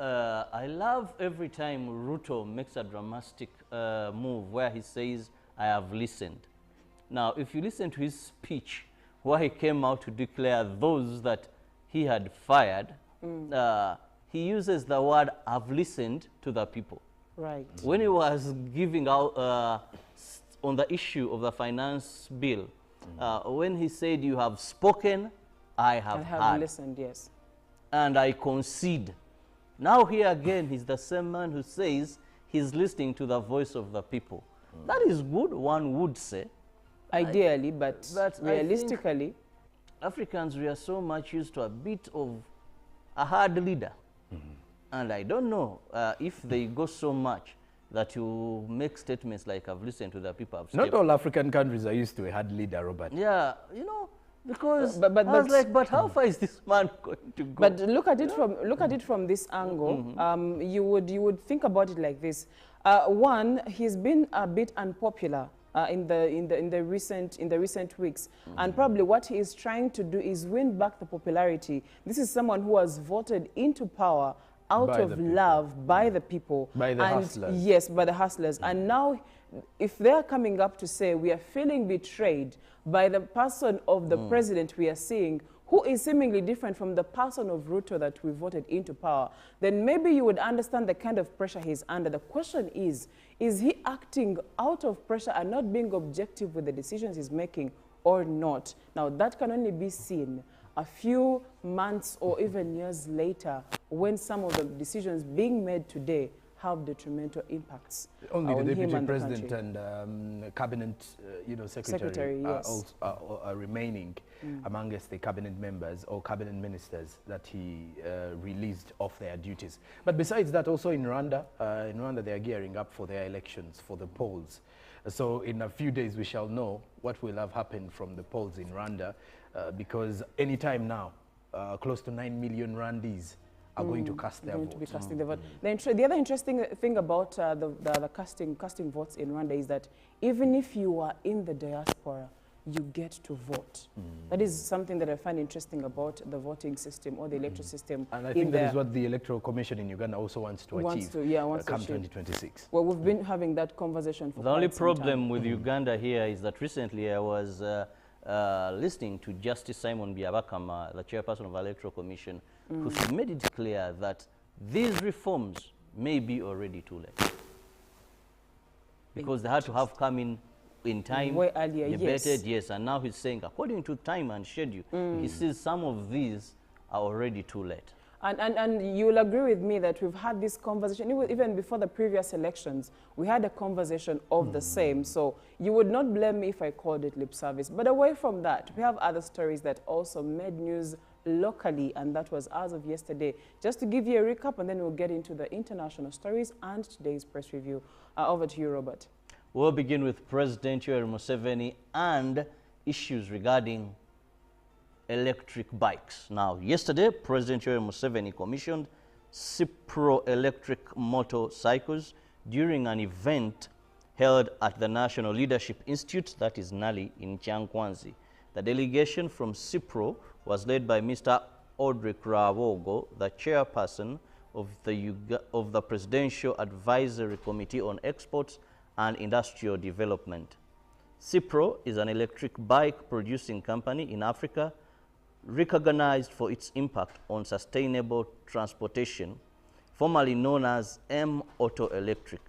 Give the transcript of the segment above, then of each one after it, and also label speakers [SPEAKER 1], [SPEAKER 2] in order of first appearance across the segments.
[SPEAKER 1] I love every time Ruto makes a dramatic move where he says, I have listened. Now, if you listen to his speech, where he came out to declare those that he had fired, he uses the word, I've listened to the people.
[SPEAKER 2] Right.
[SPEAKER 1] When he was giving out on the issue of the finance bill, when he said, you have spoken, I have heard.
[SPEAKER 2] Listened, yes.
[SPEAKER 1] And I concede. Now here again, he's the same man who says he's listening to the voice of the people. That is good, one would say.
[SPEAKER 2] Ideally, but realistically,
[SPEAKER 1] Africans, we are so much used to a bit of a hard leader. And I don't know if they go so much that you make statements like, I've listened to the people.
[SPEAKER 3] Not all African countries are used to a hard leader, Robert.
[SPEAKER 1] Yeah, you know, because I was like, but how far is this man going to go?
[SPEAKER 2] But look at it from this angle. You would think about it like this. One, he's been a bit unpopular in the recent weeks, and probably what he is trying to do is win back the popularity. This is someone who was voted into power out of love by the people,
[SPEAKER 3] by the hustlers.
[SPEAKER 2] Yes, by the hustlers. And now, if they're coming up to say we are feeling betrayed by the person of the president we are seeing, who is seemingly different from the person of Ruto that we voted into power, then maybe you would understand the kind of pressure he's under. The question is he acting out of pressure and not being objective with the decisions he's making or not? Now, that can only be seen a few months or even years later, when some of the decisions being made today have detrimental impacts.
[SPEAKER 3] Only the deputy
[SPEAKER 2] and
[SPEAKER 3] president and cabinet, secretary
[SPEAKER 2] yes.
[SPEAKER 3] are remaining amongst the cabinet members or cabinet ministers that he released off their duties. But besides that, also in Rwanda, they are gearing up for their elections, for the polls. So in a few days, we shall know what will have happened from the polls in Rwanda, because anytime now, close to 9 million Rwandese are going to cast their vote.
[SPEAKER 2] Casting the vote. The other interesting thing about the casting votes in Rwanda is that even if you are in the diaspora, you get to vote. That is something that I find interesting about the voting system or the electoral system.
[SPEAKER 3] And I think that is what the Electoral Commission in Uganda also wants to achieve come 2026.
[SPEAKER 2] Well, we've been having that conversation for
[SPEAKER 1] the only
[SPEAKER 2] quite some
[SPEAKER 1] problem
[SPEAKER 2] time.
[SPEAKER 1] with Uganda here is that recently I was listening to Justice Simon Byabakama, the chairperson of the Electoral Commission, who made it clear that these reforms may be already too late. Because they had to have come in time,
[SPEAKER 2] way earlier,
[SPEAKER 1] debated, yes, and now he's saying, according to time and schedule, he says some of these are already too late.
[SPEAKER 2] And you'll agree with me that we've had this conversation, even before the previous elections, we had a conversation of the same. So you would not blame me if I called it lip service. But away from that, we have other stories that also made news locally, and that was as of yesterday. Just to give you a recap, and then we'll get into the international stories and today's press review. Over to you, Robert.
[SPEAKER 1] We'll begin with President Yoweri Museveni and issues regarding electric bikes. Now, yesterday, President Yoweri Museveni commissioned Cipro electric motorcycles during an event held at the National Leadership Institute, that is NALI, in Kyankwanzi. The delegation from Cipro was led by Mr. Audrey Rawogo, the chairperson of the Presidential Advisory Committee on Exports and Industrial Development. Cipro is an electric bike producing company in Africa, recognized for its impact on sustainable transportation, formerly known as M Auto Electric.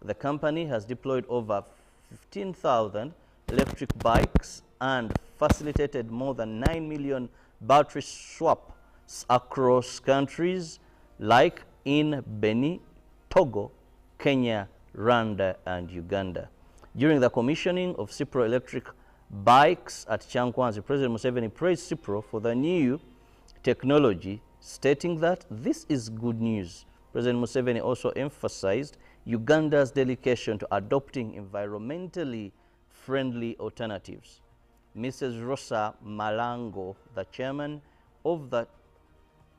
[SPEAKER 1] The company has deployed over 15,000 electric bikes and facilitated more than 9 million battery swaps across countries like in Benin, Togo, Kenya, Rwanda, and Uganda. During the commissioning of Cipro electric bikes at Kyankwanzi, President Museveni praised Cipro for the new technology, stating that this is good news. President Museveni also emphasized Uganda's dedication to adopting environmentally friendly alternatives. Mrs. Rosa Malango, the chairman of the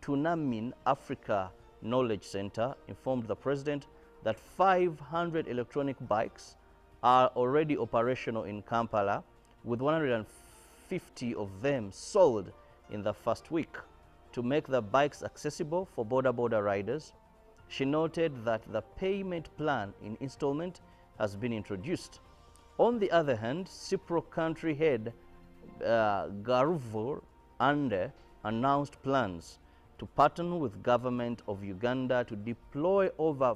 [SPEAKER 1] Tunamin Africa Knowledge Center, informed the president that 500 electronic bikes are already operational in Kampala, with 150 of them sold in the first week. To make the bikes accessible for border riders, She noted that the payment plan in installment has been introduced. On the other hand, CIPRO country head Garuvo Ande announced plans to partner with government of Uganda to deploy over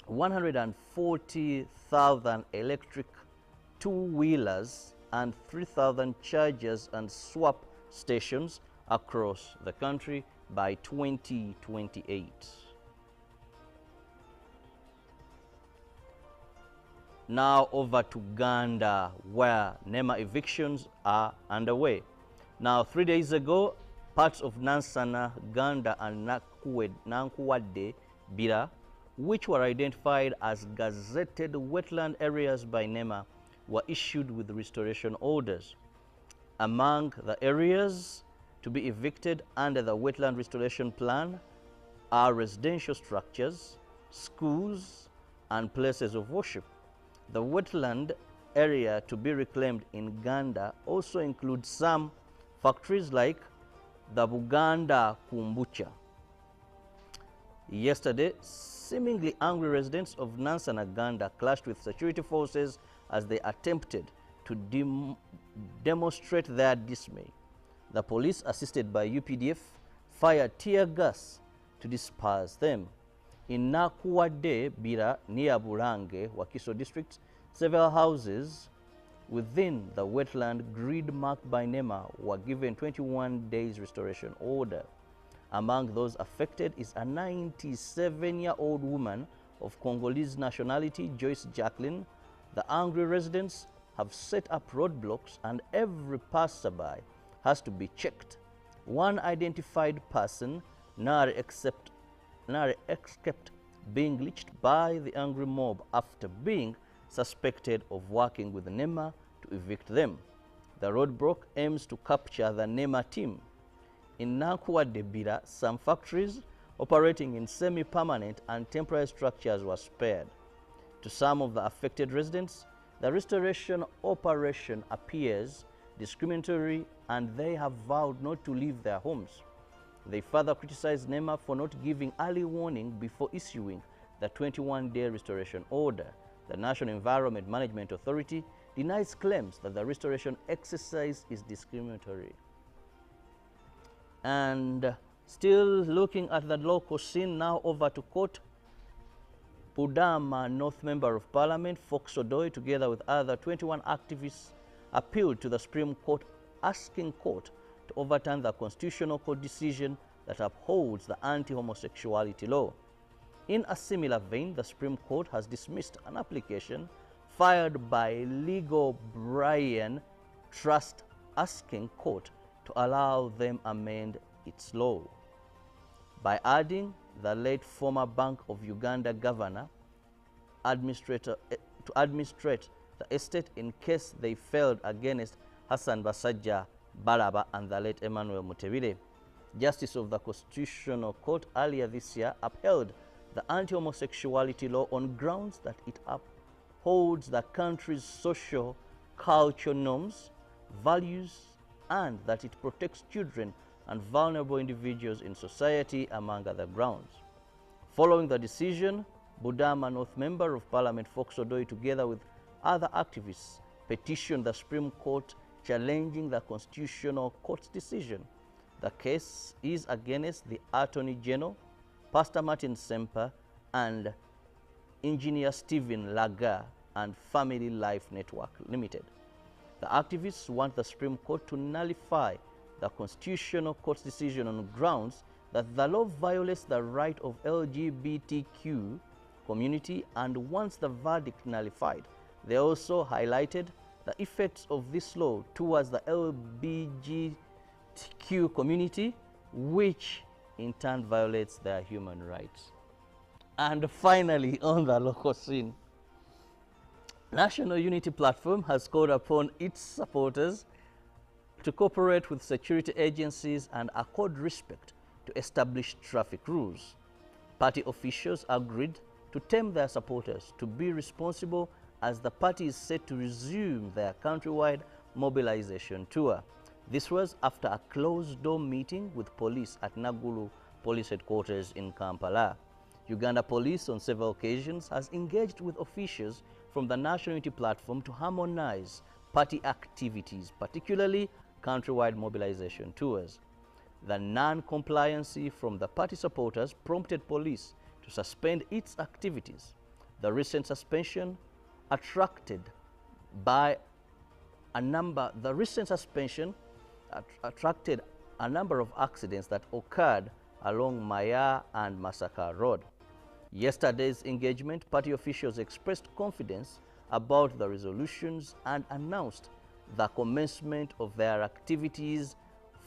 [SPEAKER 1] 140,000 electric two-wheelers and 3,000 chargers and swap stations across the country by 2028. Now over to Uganda, where NEMA evictions are underway. Now, 3 days ago, parts of Nansana, Ganda, and Nankuwadde, Bira, which were identified as gazetted wetland areas by NEMA, were issued with restoration orders. Among the areas to be evicted under the Wetland Restoration Plan are residential structures, schools, and places of worship. The wetland area to be reclaimed in Ganda also includes some factories like the Buganda Kumbucha. Yesterday, seemingly angry residents of Nansana, Ganda clashed with security forces as they attempted to demonstrate their dismay. The police, assisted by UPDF, fired tear gas to disperse them. In Nakuwadde, Bira, near Burange, Wakiso district, several houses within the wetland grid marked by NEMA were given 21 days restoration order. Among those affected is a 97-year-old woman of Congolese nationality, Joyce Jacqueline. The angry residents have set up roadblocks and every passerby has to be checked. One identified person now escaped being lynched by the angry mob after being suspected of working with NEMA to evict them. The roadblock aims to capture the NEMA team. In Nankuwadde, Bira, some factories operating in semi-permanent and temporary structures were spared. To some of the affected residents, the restoration operation appears discriminatory and they have vowed not to leave their homes. They further criticized NEMA for not giving early warning before issuing the 21-day restoration order. The National Environment Management Authority denies claims that the restoration exercise is discriminatory. And still looking at the local scene, now over to court. Budama North Member of Parliament, Fox Odoi, together with other 21 activists, appealed to the Supreme Court, asking court to overturn the Constitutional Court decision that upholds the anti-homosexuality law. In a similar vein, the Supreme Court has dismissed an application filed by Legal Brian Trust asking court to allow them amend its law by adding the late former Bank of Uganda governor to administrate the estate in case they failed against Hassan Basajja Balaba and the late Emmanuel Mutebile. Justice of the Constitutional Court earlier this year upheld the anti-homosexuality law on grounds that it upholds the country's social, cultural norms, values, and that it protects children and vulnerable individuals in society, among other grounds. Following the decision, Budama North Member of Parliament Fox Odoi, together with other activists, petitioned the Supreme Court challenging the Constitutional Court's decision. The case is against the Attorney General, Pastor Martin Semper, and Engineer Stephen Laga and Family Life Network Limited. The activists want the Supreme Court to nullify the Constitutional Court's decision on grounds that the law violates the right of LGBTQ community, and once the verdict nullified, they also highlighted the effects of this law towards the LGBTQ community, which in turn violates their human rights. And finally, on the local scene, National Unity Platform has called upon its supporters to cooperate with security agencies and accord respect to establish traffic rules. Party officials agreed to tame their supporters to be responsible as the party is set to resume their countrywide mobilization tour. This was after a closed-door meeting with police at Naguru Police Headquarters in Kampala. Uganda Police on several occasions has engaged with officials from the National Unity Platform to harmonize party activities, particularly countrywide mobilization tours. The non-compliancy from the party supporters prompted police to suspend its activities. The recent suspension attracted a number of accidents that occurred along Maya and Masaka Road. Yesterday's engagement, party officials expressed confidence about the resolutions and announced the commencement of their activities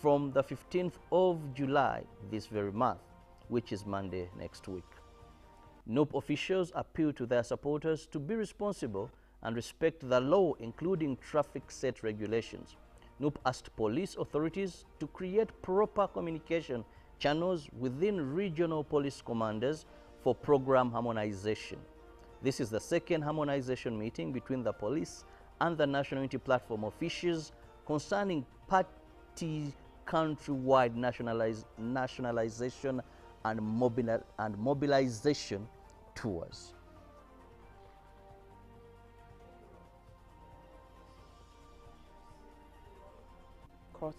[SPEAKER 1] from the 15th of July this very month, which is Monday next week. NUP officials appealed to their supporters to be responsible and respect the law, including traffic set regulations. NUP asked police authorities to create proper communication channels within regional police commanders for program harmonization. This is the second harmonization meeting between the police and the National Unity Platform officials concerning party countrywide nationalization and mobilization tours.
[SPEAKER 2] Across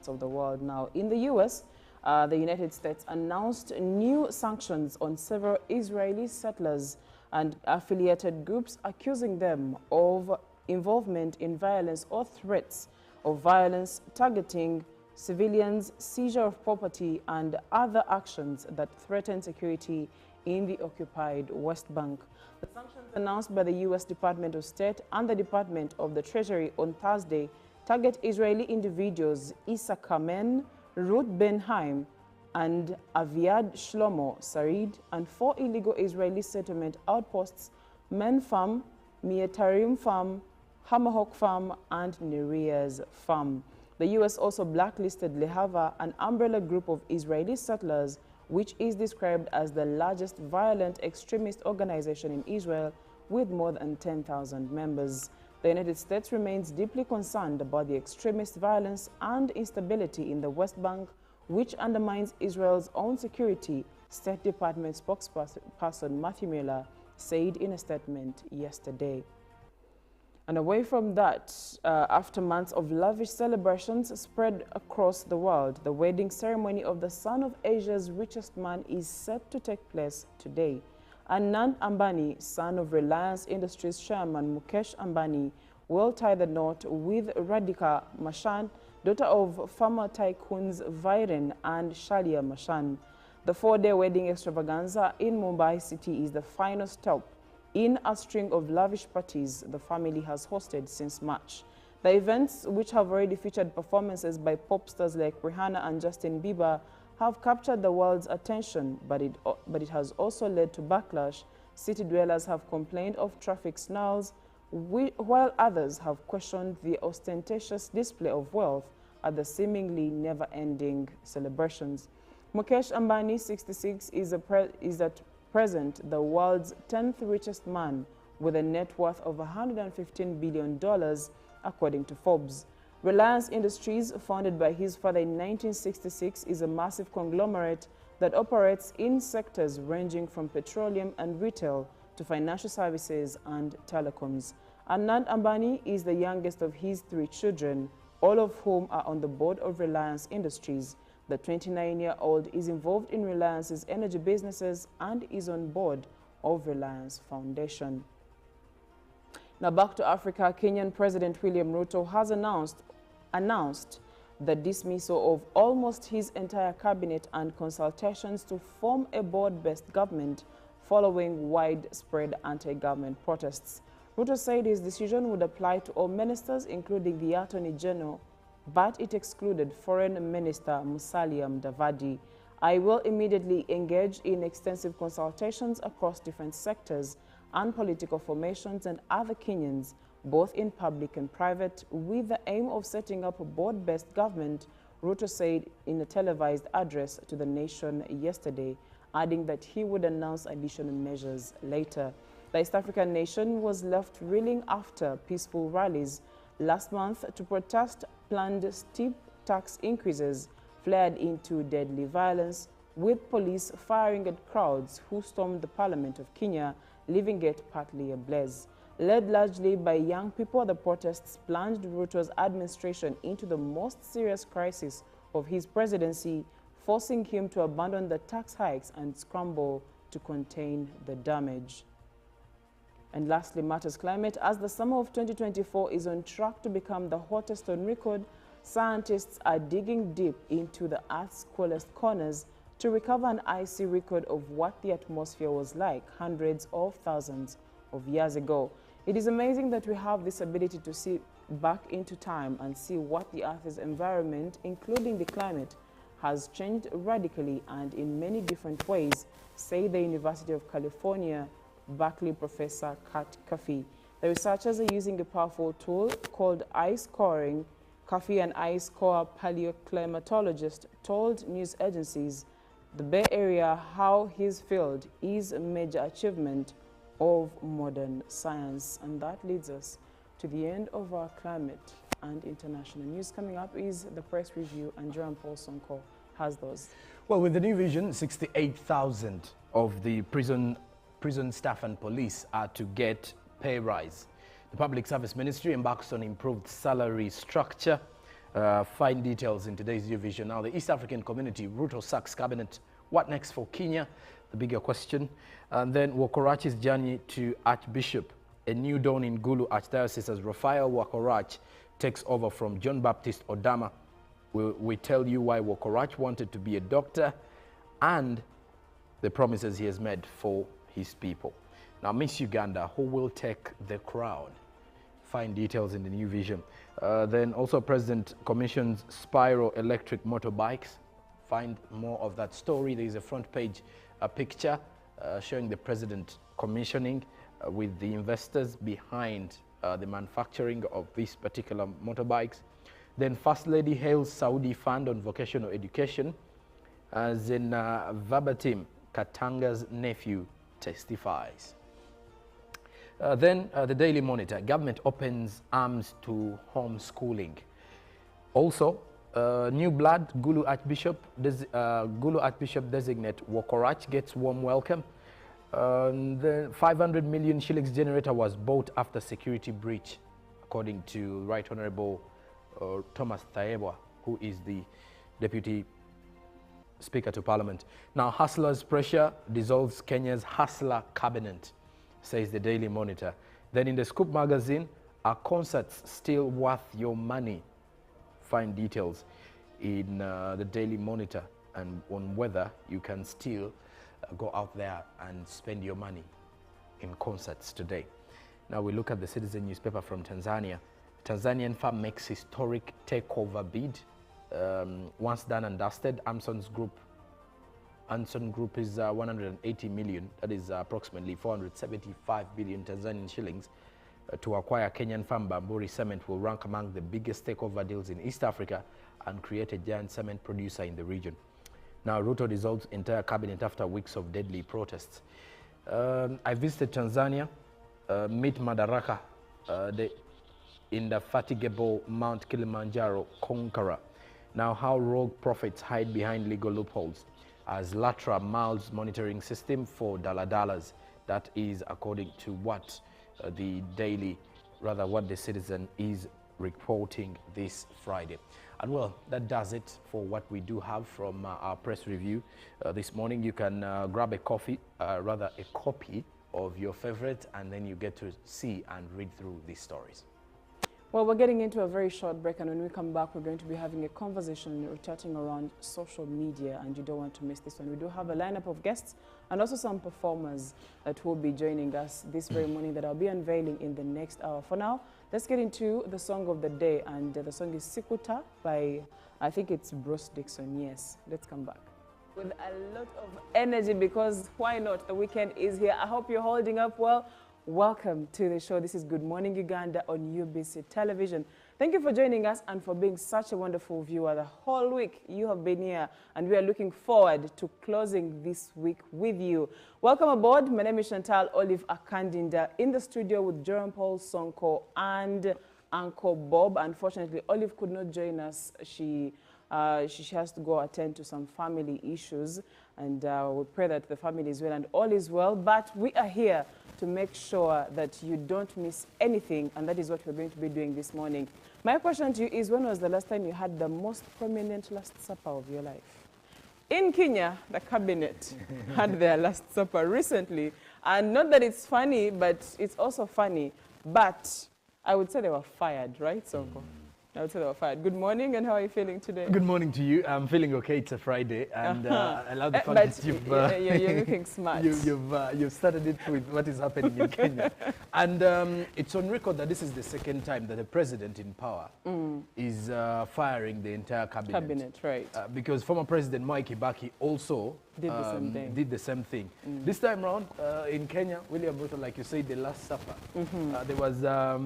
[SPEAKER 2] of the world now. In the U.S., the United States announced new sanctions on several Israeli settlers and affiliated groups, accusing them of involvement in violence or threats of violence, targeting civilians, seizure of property, and other actions that threaten security in the occupied West Bank. The sanctions announced by the U.S. Department of State and the Department of the Treasury on Thursday target Israeli individuals Issa Kamen, Ruth Ben-Haim, and Aviad Shlomo Sarid, and 4 illegal Israeli settlement outposts, Men Farm, Mietarim Farm, Hamahok Farm, and Nerias Farm. The U.S. also blacklisted Lehava, an umbrella group of Israeli settlers, which is described as the largest violent extremist organization in Israel with more than 10,000 members. The United States remains deeply concerned about the extremist violence and instability in the West Bank, which undermines Israel's own security, State Department spokesperson Matthew Miller said in a statement yesterday. And away from that, after months of lavish celebrations spread across the world, the wedding ceremony of the son of Asia's richest man is set to take place today. Anand Ambani, son of Reliance Industries chairman Mukesh Ambani, will tie the knot with Radhika Mashan, daughter of former tycoons Viren and Shalia Mashan. The 4-day wedding extravaganza in Mumbai city is the final stop in a string of lavish parties the family has hosted since March. The events, which have already featured performances by pop stars like Rihanna and Justin Bieber, have captured the world's attention, but it has also led to backlash. City dwellers have complained of traffic snarls, while others have questioned the ostentatious display of wealth at the seemingly never-ending celebrations. Mukesh Ambani, 66, is at present the world's 10th richest man, with a net worth of $115 billion, according to Forbes. Reliance Industries, founded by his father in 1966, is a massive conglomerate that operates in sectors ranging from petroleum and retail to financial services and telecoms. Anand Ambani is the youngest of his 3 children, all of whom are on the board of Reliance Industries. The 29-year-old is involved in Reliance's energy businesses and is on board of Reliance Foundation. Now back to Africa, Kenyan President William Ruto has announced the dismissal of almost his entire cabinet and consultations to form a board-based government following widespread anti-government protests. Ruto said his decision would apply to all ministers, including the Attorney General, but it excluded Foreign Minister Musalia Mudavadi. I will immediately engage in extensive consultations across different sectors and political formations and other Kenyans, both in public and private, with the aim of setting up a board-based government, Ruto said in a televised address to the nation yesterday, adding that he would announce additional measures later. The East African nation was left reeling after peaceful rallies last month to protest planned steep tax increases flared into deadly violence, with police firing at crowds who stormed the Parliament of Kenya, leaving it partly ablaze. Led largely by young people, the protests plunged Ruto's administration into the most serious crisis of his presidency, forcing him to abandon the tax hikes and scramble to contain the damage. And lastly, matters climate. As the summer of 2024 is on track to become the hottest on record, scientists are digging deep into the Earth's coolest corners to recover an icy record of what the atmosphere was like hundreds of thousands of years ago. It is amazing that we have this ability to see back into time and see what the Earth's environment, including the climate, has changed radically and in many different ways, say the University of California, Berkeley professor Kat Caffey. The researchers are using a powerful tool called ice scoring. Caffey, an ice core paleoclimatologist, told news agencies the Bay Area how his field is a major achievement of modern science. And that leads us to the end of our climate and international news. Coming up is the press review, and Jerome Paul Sonko has those.
[SPEAKER 3] Well, with the new vision, 68,000 of the prison staff and police are to get pay rise. The Public Service Ministry embarks on improved salary structure. Find details in today's new vision. Now, the East African Community, Ruto sacks cabinet. What next for Kenya? The bigger question. And then Wokorachi's journey to Archbishop. A new dawn in Gulu Archdiocese as Raphael Wokorach takes over from John Baptist Odama. We tell you why Wokorach wanted to be a doctor and the promises he has made for his people. Now, Miss Uganda, who will take the crown? Find details in the new vision. Then also President commissions Spyro electric motorbikes. Find more of that story. There is a front page picture showing the president commissioning with the investors behind the manufacturing of these particular motorbikes. Then First Lady hails Saudi fund on vocational education. As in verbatim, Katanga's nephew testifies. Then the Daily Monitor, government opens arms to homeschooling. Also, new blood, Gulu Archbishop designate Wokorach gets warm welcome. The 500 million shillings generator was bought after security breach, according to Right Honorable Thomas Thaebwa, who is the Deputy Speaker to Parliament. Now, hustlers' pressure dissolves Kenya's hustler cabinet, says the Daily Monitor. Then in the Scoop magazine, are concerts still worth your money? Find details in the Daily Monitor and on whether you can still go out there and spend your money in concerts today. Now we look at the Citizen newspaper from Tanzania. Tanzanian firm makes historic takeover bid. Once done and dusted, Anson Group is 180 million, that is approximately 475 billion Tanzanian shillings, to acquire Kenyan firm Bamburi Cement will rank among the biggest takeover deals in East Africa and create a giant cement producer in the region. Now, Ruto dissolves entire cabinet after weeks of deadly protests. I visited Tanzania, meet Madaraka, the indefatigable Mount Kilimanjaro conqueror. Now, how rogue prophets hide behind legal loopholes as LATRA miles monitoring system for daladalas. That is according to what what the Citizen is reporting this Friday. And well, that does it for what we do have from our press review this morning. You can grab a copy of your favorite, and then you get to see and read through these stories.
[SPEAKER 2] Well, we're getting into a very short break, and when we come back, we're going to be having a conversation chatting around social media, and you don't want to miss this one. We do have a lineup of guests and also some performers that will be joining us this very morning that I'll be unveiling in the next hour. For now, let's get into the song of the day, and the song is Sikuta by, I think it's Bruce Dixon. Yes, let's come back with a lot of energy, because why not? The weekend is here. I hope you're holding up well. Welcome to the show. This is Good Morning Uganda on UBC Television. Thank you for joining us and for being such a wonderful viewer. The whole week you have been here, and we are looking forward to closing this week with you. Welcome aboard. My name is Chantal Olive Akandinda, in the studio with Jerome Paul Sonko and Uncle Bob. Unfortunately, Olive could not join us. She has to go attend to some family issues. And we pray that the family is well and all is well. But we are here to make sure that you don't miss anything, and that is what we're going to be doing this morning. My question to you is, when was the last time you had the most prominent Last Supper of your life? In Kenya, the cabinet had their Last Supper recently. And not that it's funny, but it's also funny. But I would say they were fired, right, Sonko? I would say they were fired. Good morning, and how are you feeling today?
[SPEAKER 3] Good morning to you. I'm feeling okay. It's a Friday, and I love the fact that you've
[SPEAKER 2] you're looking smart.
[SPEAKER 3] You've started it with what is happening in Kenya, and it's on record that this is the second time that a president in power is firing the entire cabinet.
[SPEAKER 2] Cabinet, right?
[SPEAKER 3] Because former President Mwai Kibaki also did the same thing. This time round in Kenya, William Ruto, like you said, the Last Supper. There was a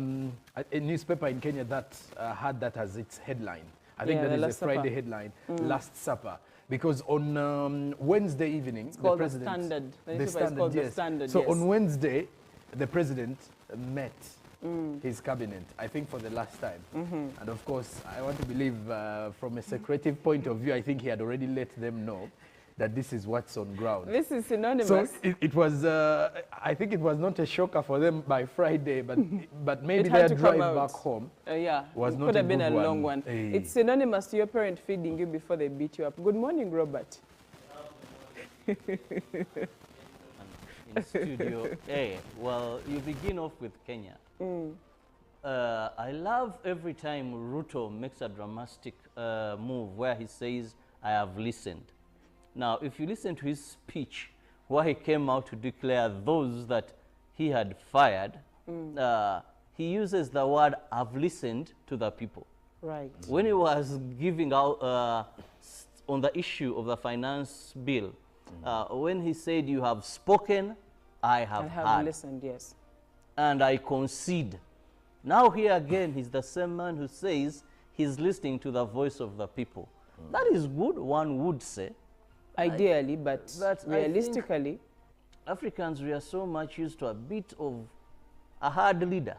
[SPEAKER 3] newspaper in Kenya that had that as its headline. I think that is a Friday headline, Last Supper. Because on Wednesday evening, the president...
[SPEAKER 2] The Standard. The Standard,
[SPEAKER 3] So on Wednesday, the president met his cabinet, I think for the last time. And of course, I want to believe from a secretive point of view, I think he had already let them know that this is what's on ground.
[SPEAKER 2] This is synonymous.
[SPEAKER 3] So it was, I think it was not a shocker for them by Friday, but maybe their drive back home was not
[SPEAKER 2] could have been a
[SPEAKER 3] good
[SPEAKER 2] long one. It's synonymous to your parent feeding you before they beat you up. Good morning, Robert.
[SPEAKER 1] In Studio A. Well, you begin off with Kenya. I love every time Ruto makes a dramatic move where he says, I have listened. Now, if you listen to his speech, where he came out to declare those that he had fired, he uses the word, I've listened to the people.
[SPEAKER 2] Right.
[SPEAKER 1] When he was giving out on the issue of the finance bill, when he said, you have spoken, I have
[SPEAKER 2] listened, yes.
[SPEAKER 1] And I concede. Now here again, he's the same man who says he's listening to the voice of the people. That is good, one would say.
[SPEAKER 2] Ideally, but realistically,
[SPEAKER 1] Africans, we are so much used to a bit of a hard leader.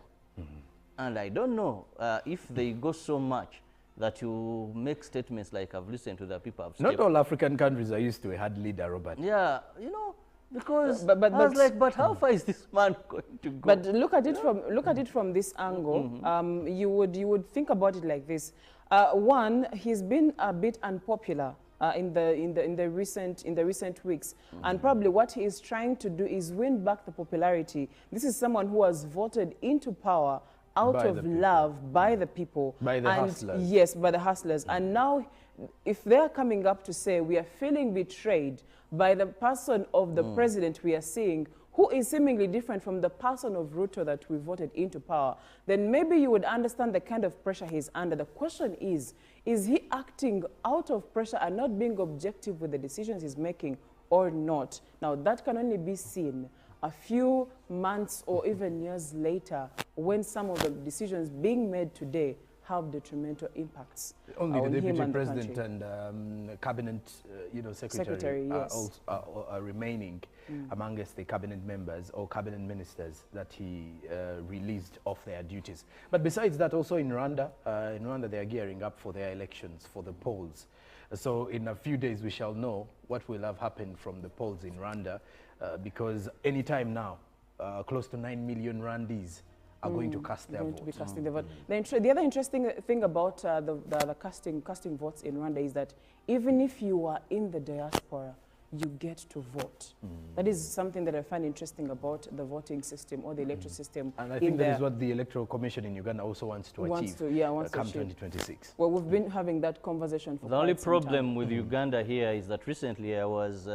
[SPEAKER 1] And I don't know if they go so much that you make statements like, I've listened to the people.
[SPEAKER 3] Not all African countries are used to a hard leader, Robert.
[SPEAKER 1] Yeah, you know, because I was like, but how far is this man going to go?
[SPEAKER 2] But look at it from this angle. You would think about it like this. One, he's been a bit unpopular in the recent weeks, and probably what he is trying to do is win back the popularity. This is someone who was voted into power out of love by the people,
[SPEAKER 3] by the hustlers.
[SPEAKER 2] Yes, by the hustlers. And now, if they're coming up to say we are feeling betrayed by the person of the president we are seeing, who is seemingly different from the person of Ruto that we voted into power, then maybe you would understand the kind of pressure he's under. The question is he acting out of pressure and not being objective with the decisions he's making or not? Now, that can only be seen a few months or even years later, when some of the decisions being made today have detrimental impacts.
[SPEAKER 3] Only the deputy president and cabinet, secretary
[SPEAKER 2] yes.
[SPEAKER 3] are remaining amongst the cabinet members or cabinet ministers that he released off their duties. But besides that, also in Rwanda, they are gearing up for their elections, for the polls. So in a few days, we shall know what will have happened from the polls in Rwanda, because anytime now, close to 9 million Rwandese are going to cast their vote.
[SPEAKER 2] To be casting their vote. The other interesting thing about the casting votes in Rwanda is that even if you are in the diaspora, you get to vote. That is something that I find interesting about the voting system or the electoral system.
[SPEAKER 3] And I think that is what the Electoral Commission in Uganda also wants to achieve come 2026.
[SPEAKER 2] Well, we've been having that conversation for
[SPEAKER 1] the only problem with Uganda here is that recently I was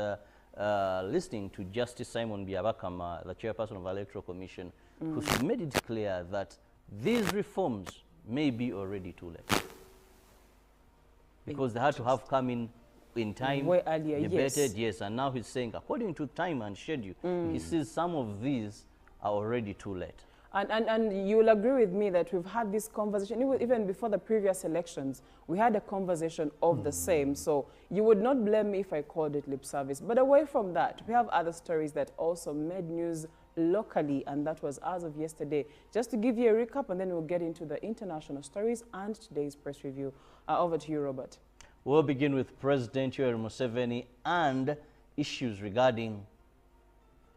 [SPEAKER 1] listening to Justice Simon Byabakama, the chairperson of the Electoral Commission, who made it clear that these reforms may be already too late. Because they had to have come in time,
[SPEAKER 2] way earlier,
[SPEAKER 1] debated, yes, and now he's saying, according to time and schedule, he says some of these are already too late.
[SPEAKER 2] And you'll agree with me that we've had this conversation, even before the previous elections, we had a conversation of the same. So you would not blame me if I called it lip service. But away from that, we have other stories that also made news locally, and that was as of yesterday. Just to give you a recap, and then we'll get into the international stories and today's press review. Over to you, Robert.
[SPEAKER 1] We'll begin with President Yoweri Museveni and issues regarding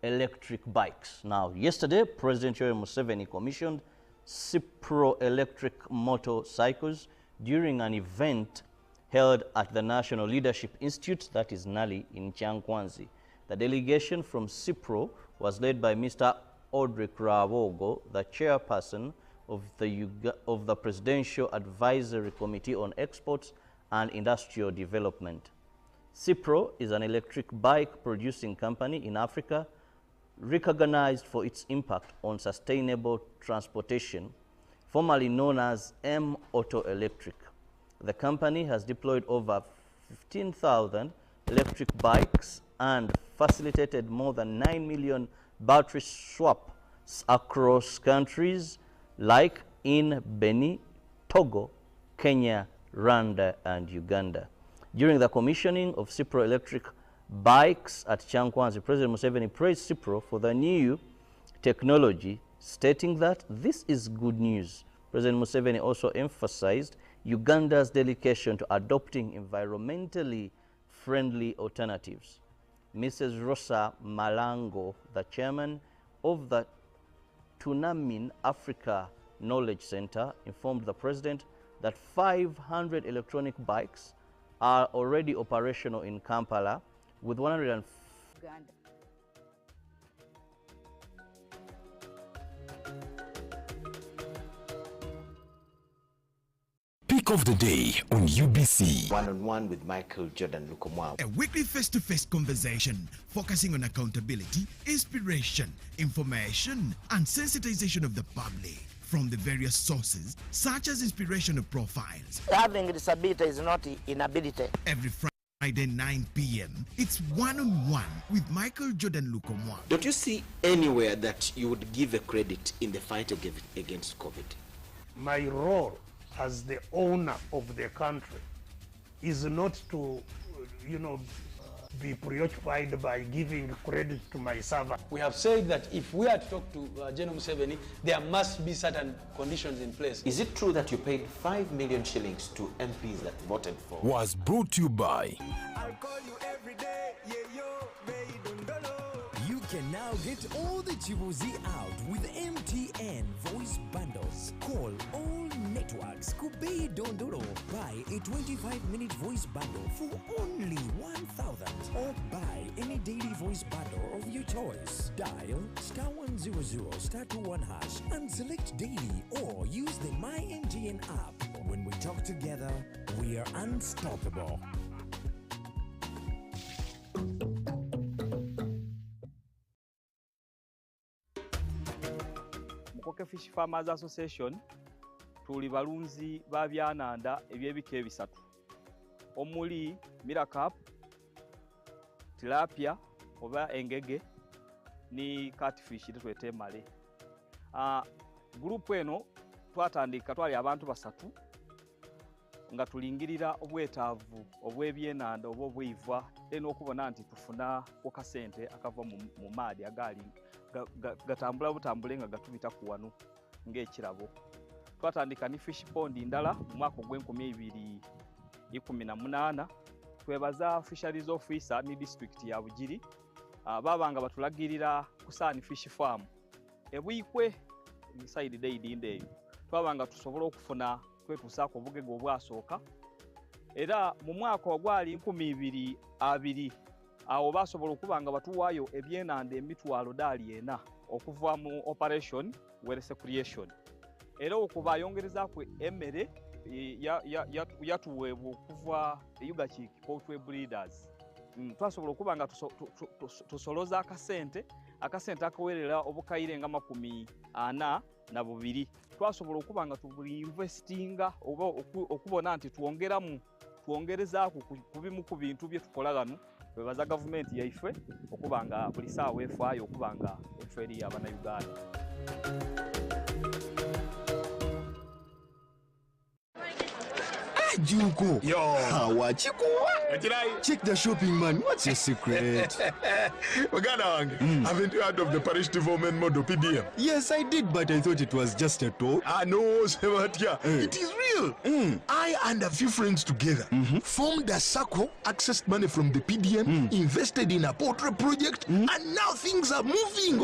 [SPEAKER 1] electric bikes. Now, yesterday, President Yoweri Museveni commissioned Cipro electric motorcycles during an event held at the National Leadership Institute, that is NALI, in Kyankwanzi. The delegation from Cipro was led by Mr. Audric Rabogo, the chairperson of the Presidential Advisory Committee on Exports and Industrial Development. Cipro is an electric bike producing company in Africa, recognized for its impact on sustainable transportation, formerly known as M Auto Electric. The company has deployed over 15,000 electric bikes and facilitated more than 9 million battery swaps across countries like in Benin, Togo, Kenya, Rwanda, and Uganda. During the commissioning of Cipro electric bikes at Kyankwanzi, President Museveni praised Cipro for the new technology, stating that this is good news. President Museveni also emphasized Uganda's dedication to adopting environmentally friendly alternatives. Mrs. Rosa Malango, the chairman of the Tunamin Africa Knowledge Center, informed the president that 500 electronic bikes are already operational in Kampala, with 150
[SPEAKER 4] Uganda.
[SPEAKER 5] Pick of the day on UBC.
[SPEAKER 6] One-on-one with Michael Jordan Lukomwa.
[SPEAKER 7] A weekly face-to-face conversation focusing on accountability, inspiration, information, and sensitization of the public from the various sources, such as inspirational profiles.
[SPEAKER 8] Having a disability is not inability.
[SPEAKER 7] Every Friday 9 p.m., it's one-on-one with Michael Jordan Lukomwa.
[SPEAKER 6] Don't you see anywhere that you would give a credit in the fight against COVID?
[SPEAKER 9] My role as the owner of the country is not to, be preoccupied by giving credit to my servant.
[SPEAKER 10] We have said that if we are to talk to General Museveni, there must be certain conditions in place.
[SPEAKER 6] Is it true that you paid 5 million shillings to MPs that voted for?
[SPEAKER 5] Was brought to you by.
[SPEAKER 11] I'll call you every day, yeah, yo, baby, don't
[SPEAKER 12] You can now get all the Chibuzi out with MTN voice bundles. Call all networks. Kubei Dondoro. Buy a 25-minute voice bundle for only 1,000. Or buy any daily voice bundle of your choice. Dial *100 *21# and select daily, or use the MyMTN app. When we talk together, we are unstoppable.
[SPEAKER 13] Mukoke Fish Farmers Association tuli balunzi ba byananda ebyebika ebisatu omuli Miracap, tilapia oba engege ni catfish twete male. Group eno twatandika twali abantu basatu nga tulingirira obwetaavu obwebyenanda obwivwa okubona nti tufuna okasente akava mu maadi agali gatambula butambule nga gatubita ku wano ng'ekirabo. Twatandika ni fish pond ndala mu mwaka gw'e2018. Twebaza fisheries officer ni district ya Bugiri babanga batulagirira kusaani fish farm ebwikwe inside day ndeyo twabanga tusobola okufuna kwetusaako obugege obwasooka, era mu mwaka ogwali 2020 awo basobola okubanga batuwaayo ebyenanda emitwalo $40 okuva mu operation Werese Creation, era okuba yongerezaako emmere yatuweebwa okuva Ugachik Poultry Breeders. Twasobola okubanga tusoloza akasente akawerera obukayire nga 42. Twasobola okubanga tubuinvestinga oba okubona nti twongerezaako ku bimu ku bintu bye tukola gano. Twebaza gavumenti yaife okubanga buli saawa efaayo okubanga efeeri y'Abannayuganda.
[SPEAKER 5] Juko.
[SPEAKER 4] Yo.
[SPEAKER 5] Check the shopping, man. What's your secret?
[SPEAKER 4] Haven't you heard of the parish development model, PDM?
[SPEAKER 5] Yes, I did, but I thought it was just a talk.
[SPEAKER 4] No, Sebatia. It is real. I and a few friends together formed a circle, accessed money from the PDM, invested in a poultry project, and now things are moving.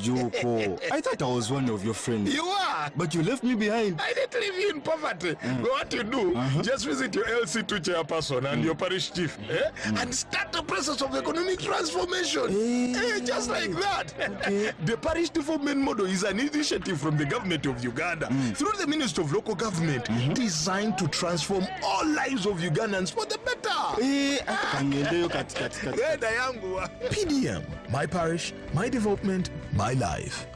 [SPEAKER 5] Juko. I thought I was one of your friends.
[SPEAKER 4] You are.
[SPEAKER 5] But you left me behind.
[SPEAKER 4] I didn't leave you in poverty. But what you do, just visit your LC2 chairperson and your parish chief and start the process of economic transformation. Just like that. The parish development model is an initiative from the government of Uganda through the Ministry of Local Government designed to transform all lives of Ugandans for the better. PDM, my parish, my development, my life.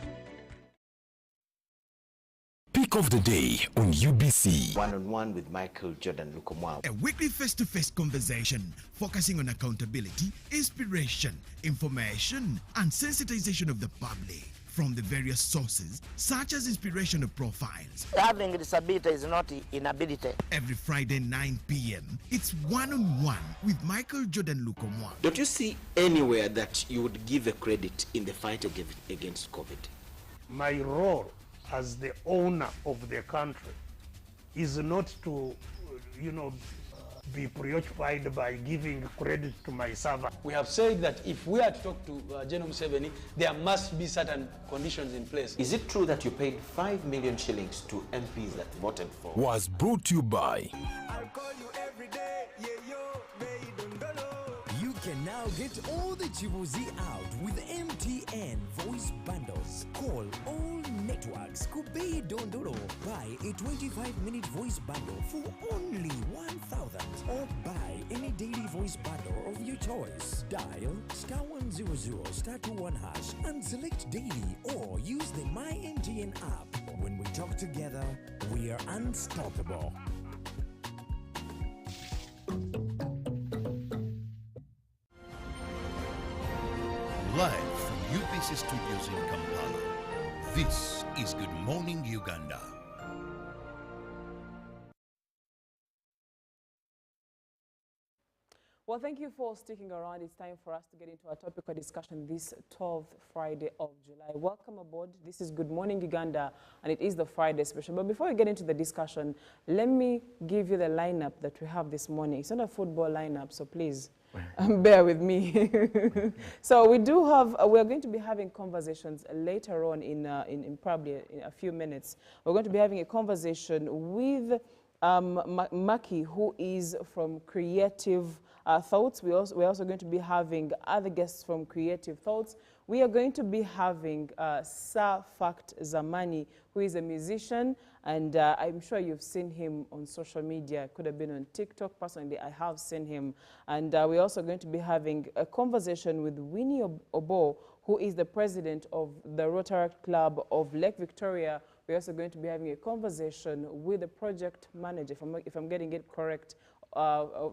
[SPEAKER 5] Pick of the day on UBC.
[SPEAKER 6] One-on-one with Michael Jordan Lukomwa.
[SPEAKER 7] A weekly face-to-face conversation focusing on accountability, inspiration, information, and sensitization of the public from the various sources, such as inspirational profiles.
[SPEAKER 8] Having disability is not inability.
[SPEAKER 7] Every Friday, 9 p.m., it's one-on-one with Michael Jordan Lukomwa.
[SPEAKER 6] Don't you see anywhere that you would give a credit in the fight against COVID?
[SPEAKER 9] My role as the owner of the country is not to, be preoccupied by giving credit to my servant.
[SPEAKER 10] We have said that if we are to talk to General Museveni, there must be certain conditions in place.
[SPEAKER 6] Is it true that you paid 5 million shillings to MPs that voted for?
[SPEAKER 5] Was brought to you by
[SPEAKER 11] I'll call you every day, yeah, yo, baby, don't
[SPEAKER 12] You can now get all the Chibuzi out with MTN voice bundles. Call all networks. Kubei Dondoro. Buy a 25-minute voice bundle for only 1,000. Or buy any daily voice bundle of your choice. Dial *100 *21# and select daily or use the My MTN app. When we talk together, we are unstoppable.
[SPEAKER 14] Live from UBC Studios in Kampala, this is Good Morning Uganda.
[SPEAKER 2] Well, thank you for sticking around. It's time for us to get into our topical discussion this 12th Friday of July. Welcome aboard. This is Good Morning Uganda, and it is the Friday special. But before we get into the discussion, let me give you the lineup that we have this morning. It's not a football lineup, so please bear with me. So we do have, we're going to be having conversations later on in probably in a few minutes. We're going to be having a conversation with Maki, who is from Creative Thoughts. We're also going to be having other guests from Creative Thoughts. We are going to be having Sir Fact Zamani, who is a musician, and I'm sure you've seen him on social media. Could have been on TikTok. Personally, I have seen him. And we're also going to be having a conversation with Winnie Obo, who is the president of the Rotaract Club of Lake Victoria. We're also going to be having a conversation with the project manager, if I'm getting it correct,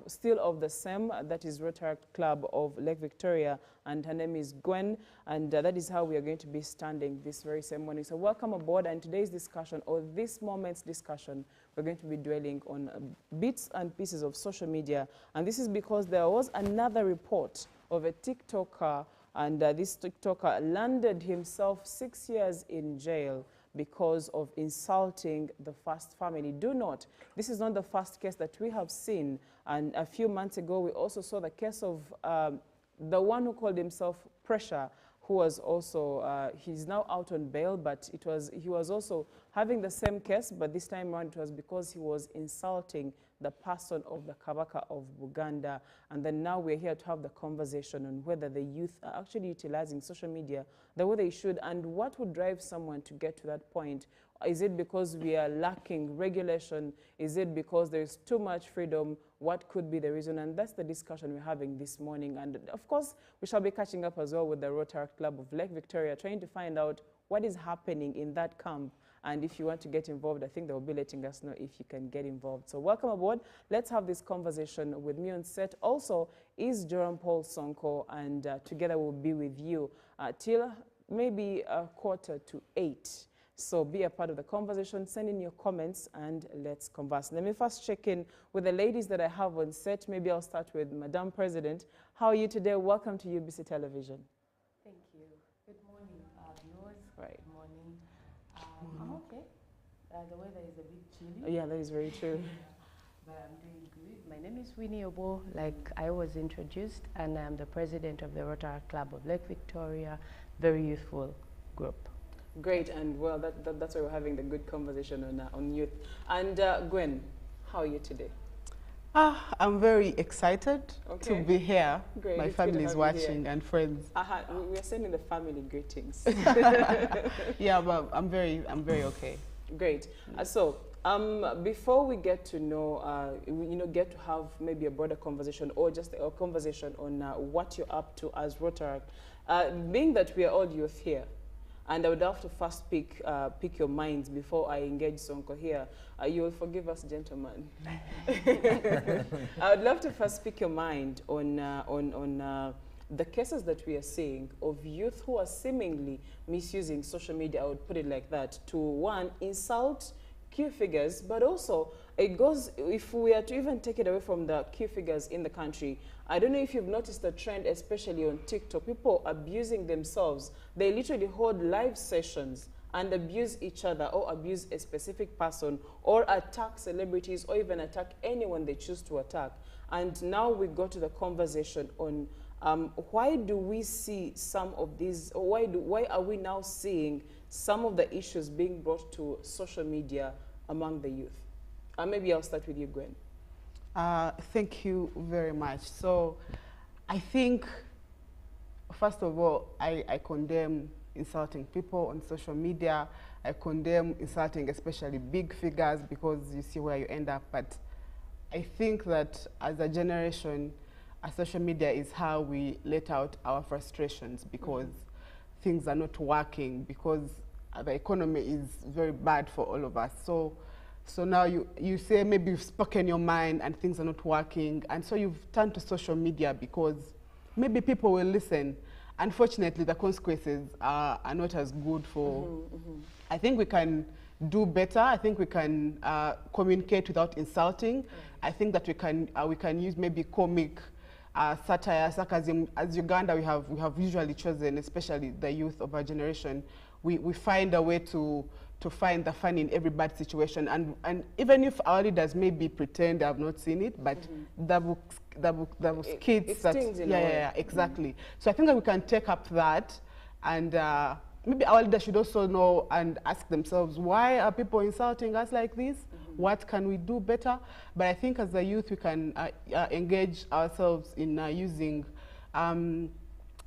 [SPEAKER 2] still of the SEM, that is Rotaract Club of Lake Victoria, and her name is Gwen, and that is how we are going to be standing this very same morning. So welcome aboard, and today's discussion, or this moment's discussion, we're going to be dwelling on bits and pieces of social media, and this is because there was another report of a TikToker, and this TikToker landed himself 6 years in jail because of insulting the First family. Do note, this is not the first case that we have seen. And a few months ago, we also saw the case of the one who called himself Pressure, who was also, he's now out on bail, but he was also having the same case, but this time around it was because he was insulting the person of the Kabaka of Buganda. And then now we're here to have the conversation on whether the youth are actually utilizing social media the way they should, and what would drive someone to get to that point. Is it because we are lacking regulation? Is it because there's too much freedom? What could be the reason? And that's the discussion we're having this morning. And of course, we shall be catching up as well with the Rotaract Club of Lake Victoria, trying to find out what is happening in that camp. And if you want to get involved, I think they will be letting us know if you can get involved. So welcome aboard. Let's have this conversation with me on set. Also is Jerome Paul Sonko, and together we'll be with you till maybe 7:45. So be a part of the conversation, send in your comments and let's converse. Let me first check in with the ladies that I have on set. Maybe I'll start with Madam President. How are you today? Welcome to UBC Television.
[SPEAKER 15] Thank you. Good morning, viewers.
[SPEAKER 2] Right.
[SPEAKER 15] Good morning. I'm okay. The weather is a bit chilly.
[SPEAKER 2] Yeah, that is very true.
[SPEAKER 15] But I'm doing good. My name is Winnie Obo, like I was introduced, and I'm the president of the Rotary Club of Lake Victoria, very youthful group.
[SPEAKER 2] Great, and well, that's why we're having the good conversation on youth. And Gwen, how are you today?
[SPEAKER 16] I'm very excited to be here.
[SPEAKER 2] Great.
[SPEAKER 16] My family is watching and friends.
[SPEAKER 2] We are sending the family greetings.
[SPEAKER 16] Yeah, but I'm very okay.
[SPEAKER 2] Great. So before we get to know, get to have maybe a broader conversation or just a conversation on what you're up to as Rotaract, being that we are all youth here, and I would have to first pick your minds before I engage Sonko here. You will forgive us, gentlemen. I would love to first pick your mind on the cases that we are seeing of youth who are seemingly misusing social media, I would put it like that, to one, insult key figures, but also it goes, if we are to even take it away from the key figures in the country, I don't know if you've noticed the trend, especially on TikTok, people abusing themselves. They literally hold live sessions and abuse each other or abuse a specific person or attack celebrities or even attack anyone they choose to attack. And now we go to the conversation on why do we see some of these, or why are we now seeing some of the issues being brought to social media among the youth? Maybe I'll start with you, Gwen.
[SPEAKER 16] Thank you very much. So I think, first of all, I condemn insulting people on social media. I condemn insulting especially big figures because you see where you end up. But I think that as a generation, social media is how we let out our frustrations because things are not working, because the economy is very bad for all of us. So now you say maybe you've spoken your mind and things are not working, and so you've turned to social media because maybe people will listen. Unfortunately, the consequences are not as good for... I think we can do better. I think we can communicate without insulting. I think that we can use maybe comic satire, sarcasm. As Uganda, we have usually chosen, especially the youth of our generation, we find a way to find the fun in every bad situation, and even if our leaders maybe pretend they have not seen it, but the skits that exactly. So I think that we can take up that, and maybe our leaders should also know and ask themselves, why are people insulting us like this? What can we do better? But I think as a youth we can engage ourselves in using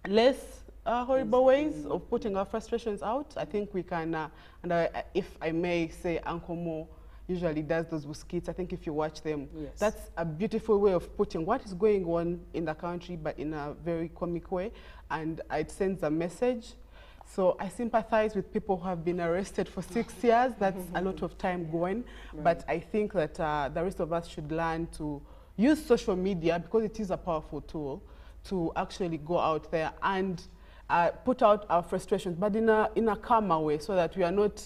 [SPEAKER 16] less horrible ways of putting our frustrations out. I think we can, and if I may say, Uncle Mo usually does those skits. I think if you watch them, that's a beautiful way of putting what is going on in the country, but in a very comic way, and it sends a message. So I sympathize with people who have been arrested for 6 years. That's a lot of time going. Right. But I think that the rest of us should learn to use social media, because it is a powerful tool, to actually go out there and put out our frustrations, but in a calmer way, so that we are not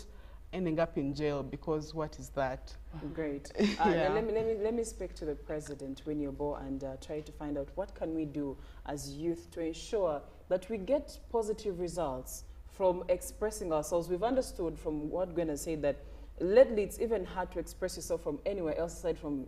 [SPEAKER 16] ending up in jail, because what is that?
[SPEAKER 2] Great. Let me speak to the President, Winnie Obo, and try to find out what can we do as youth to ensure that we get positive results from expressing ourselves. We've understood from what Gwen has said that lately it's even hard to express yourself from anywhere else aside from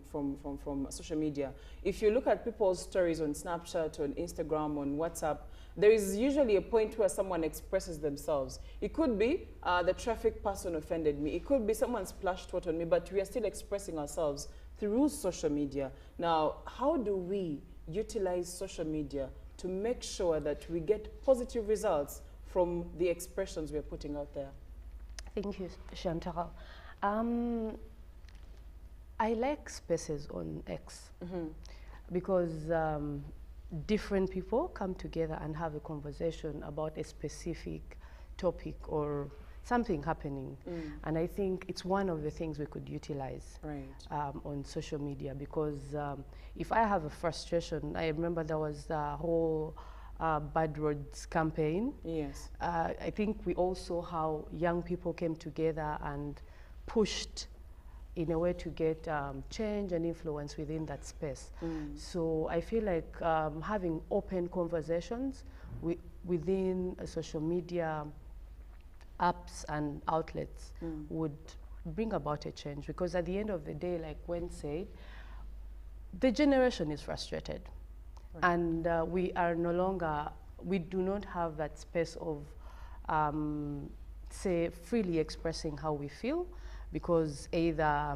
[SPEAKER 2] social media. If you look at people's stories on Snapchat, on Instagram, on WhatsApp, there is usually a point where someone expresses themselves. It could be the traffic person offended me. It could be someone splashed water on me, but we are still expressing ourselves through social media. Now, how do we utilize social media to make sure that we get positive results from the expressions we're putting out there?
[SPEAKER 15] Thank you, Chantal. I like spaces on X because different people come together and have a conversation about a specific topic or something happening. And I think it's one of the things we could utilize on social media, because if I have a frustration, I remember there was a whole Bad Roads campaign.
[SPEAKER 2] Yes.
[SPEAKER 15] I think we all saw how young people came together and pushed in a way to get change and influence within that space. So I feel like having open conversations within social media apps and outlets would bring about a change, because at the end of the day, like Gwen said, the generation is frustrated. Right. And we are no longer, we do not have that space of, say, freely expressing how we feel, because either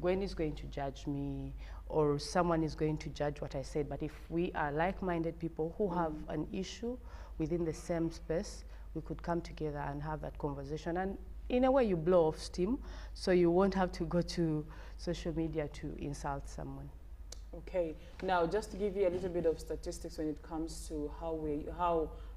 [SPEAKER 15] Gwen is going to judge me or someone is going to judge what I said. But if we are like-minded people who have an issue within the same space, we could come together and have that conversation. And in a way, you blow off steam, so you won't have to go to social media to insult someone.
[SPEAKER 2] Okay. Now, just to give you a little bit of statistics when it comes to how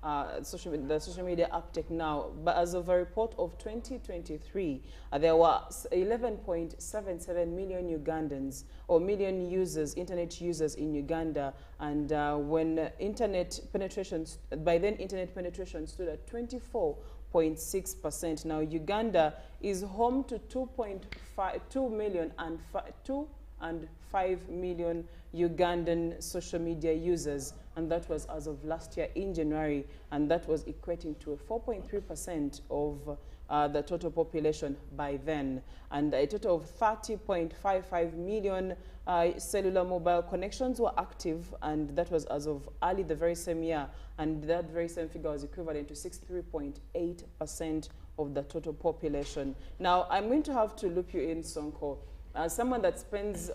[SPEAKER 2] the social media uptake now. But as of a report of 2023, there were 11.77 million Ugandans or million users, internet users in Uganda, and when internet penetration, by then internet penetration stood at 24.6%. Now, Uganda is home to 2.5 million Ugandan social media users, and that was as of last year in January, and that was equating to 4.3% of the total population by then, and a total of 30.55 million cellular mobile connections were active, and that was as of early the very same year, and that very same figure was equivalent to 63.8% of the total population. Now, I'm going to have to loop you in, Sonko. Someone that spends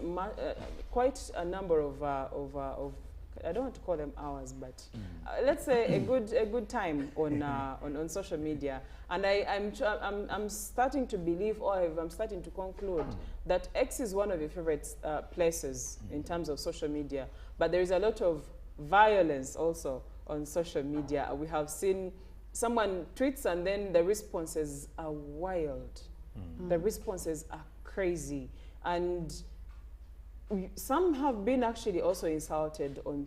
[SPEAKER 2] quite a number of I don't want to call them hours, but let's say a good time on social media, and I'm starting to believe, or I'm starting to conclude that X is one of your favorite places in terms of social media, but there is a lot of violence also on social media. We have seen someone tweets and then the responses are wild. The responses are crazy. And some have been actually also insulted on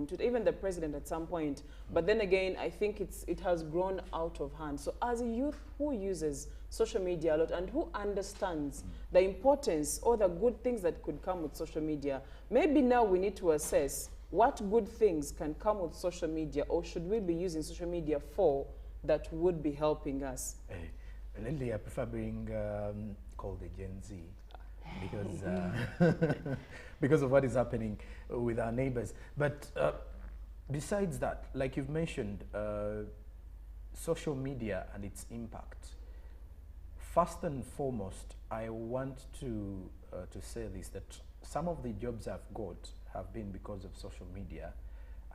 [SPEAKER 2] Twitter, even the president at some point. But then again, I think it has grown out of hand. So as a youth who uses social media a lot and who understands the importance or the good things that could come with social media, maybe now we need to assess what good things can come with social media, or should we be using social media for that would be helping us?
[SPEAKER 3] Lately, I prefer being called the Gen Z. Because, because of what is happening with our neighbors. But besides that, like you've mentioned, social media and its impact. First and foremost, I want to say this, that some of the jobs I've got have been because of social media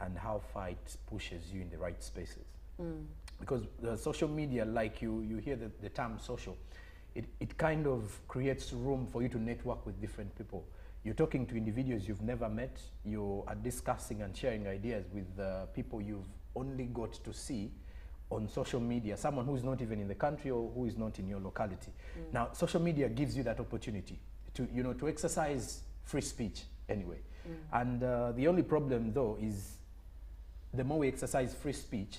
[SPEAKER 3] and how far it pushes you in the right spaces. Because social media, like you hear the term social, it kind of creates room for you to network with different people. You're talking to individuals you've never met. You are discussing and sharing ideas with people you've only got to see on social media, someone who's not even in the country or who is not in your locality. Now, social media gives you that opportunity to exercise free speech anyway. And the only problem, though, is the more we exercise free speech,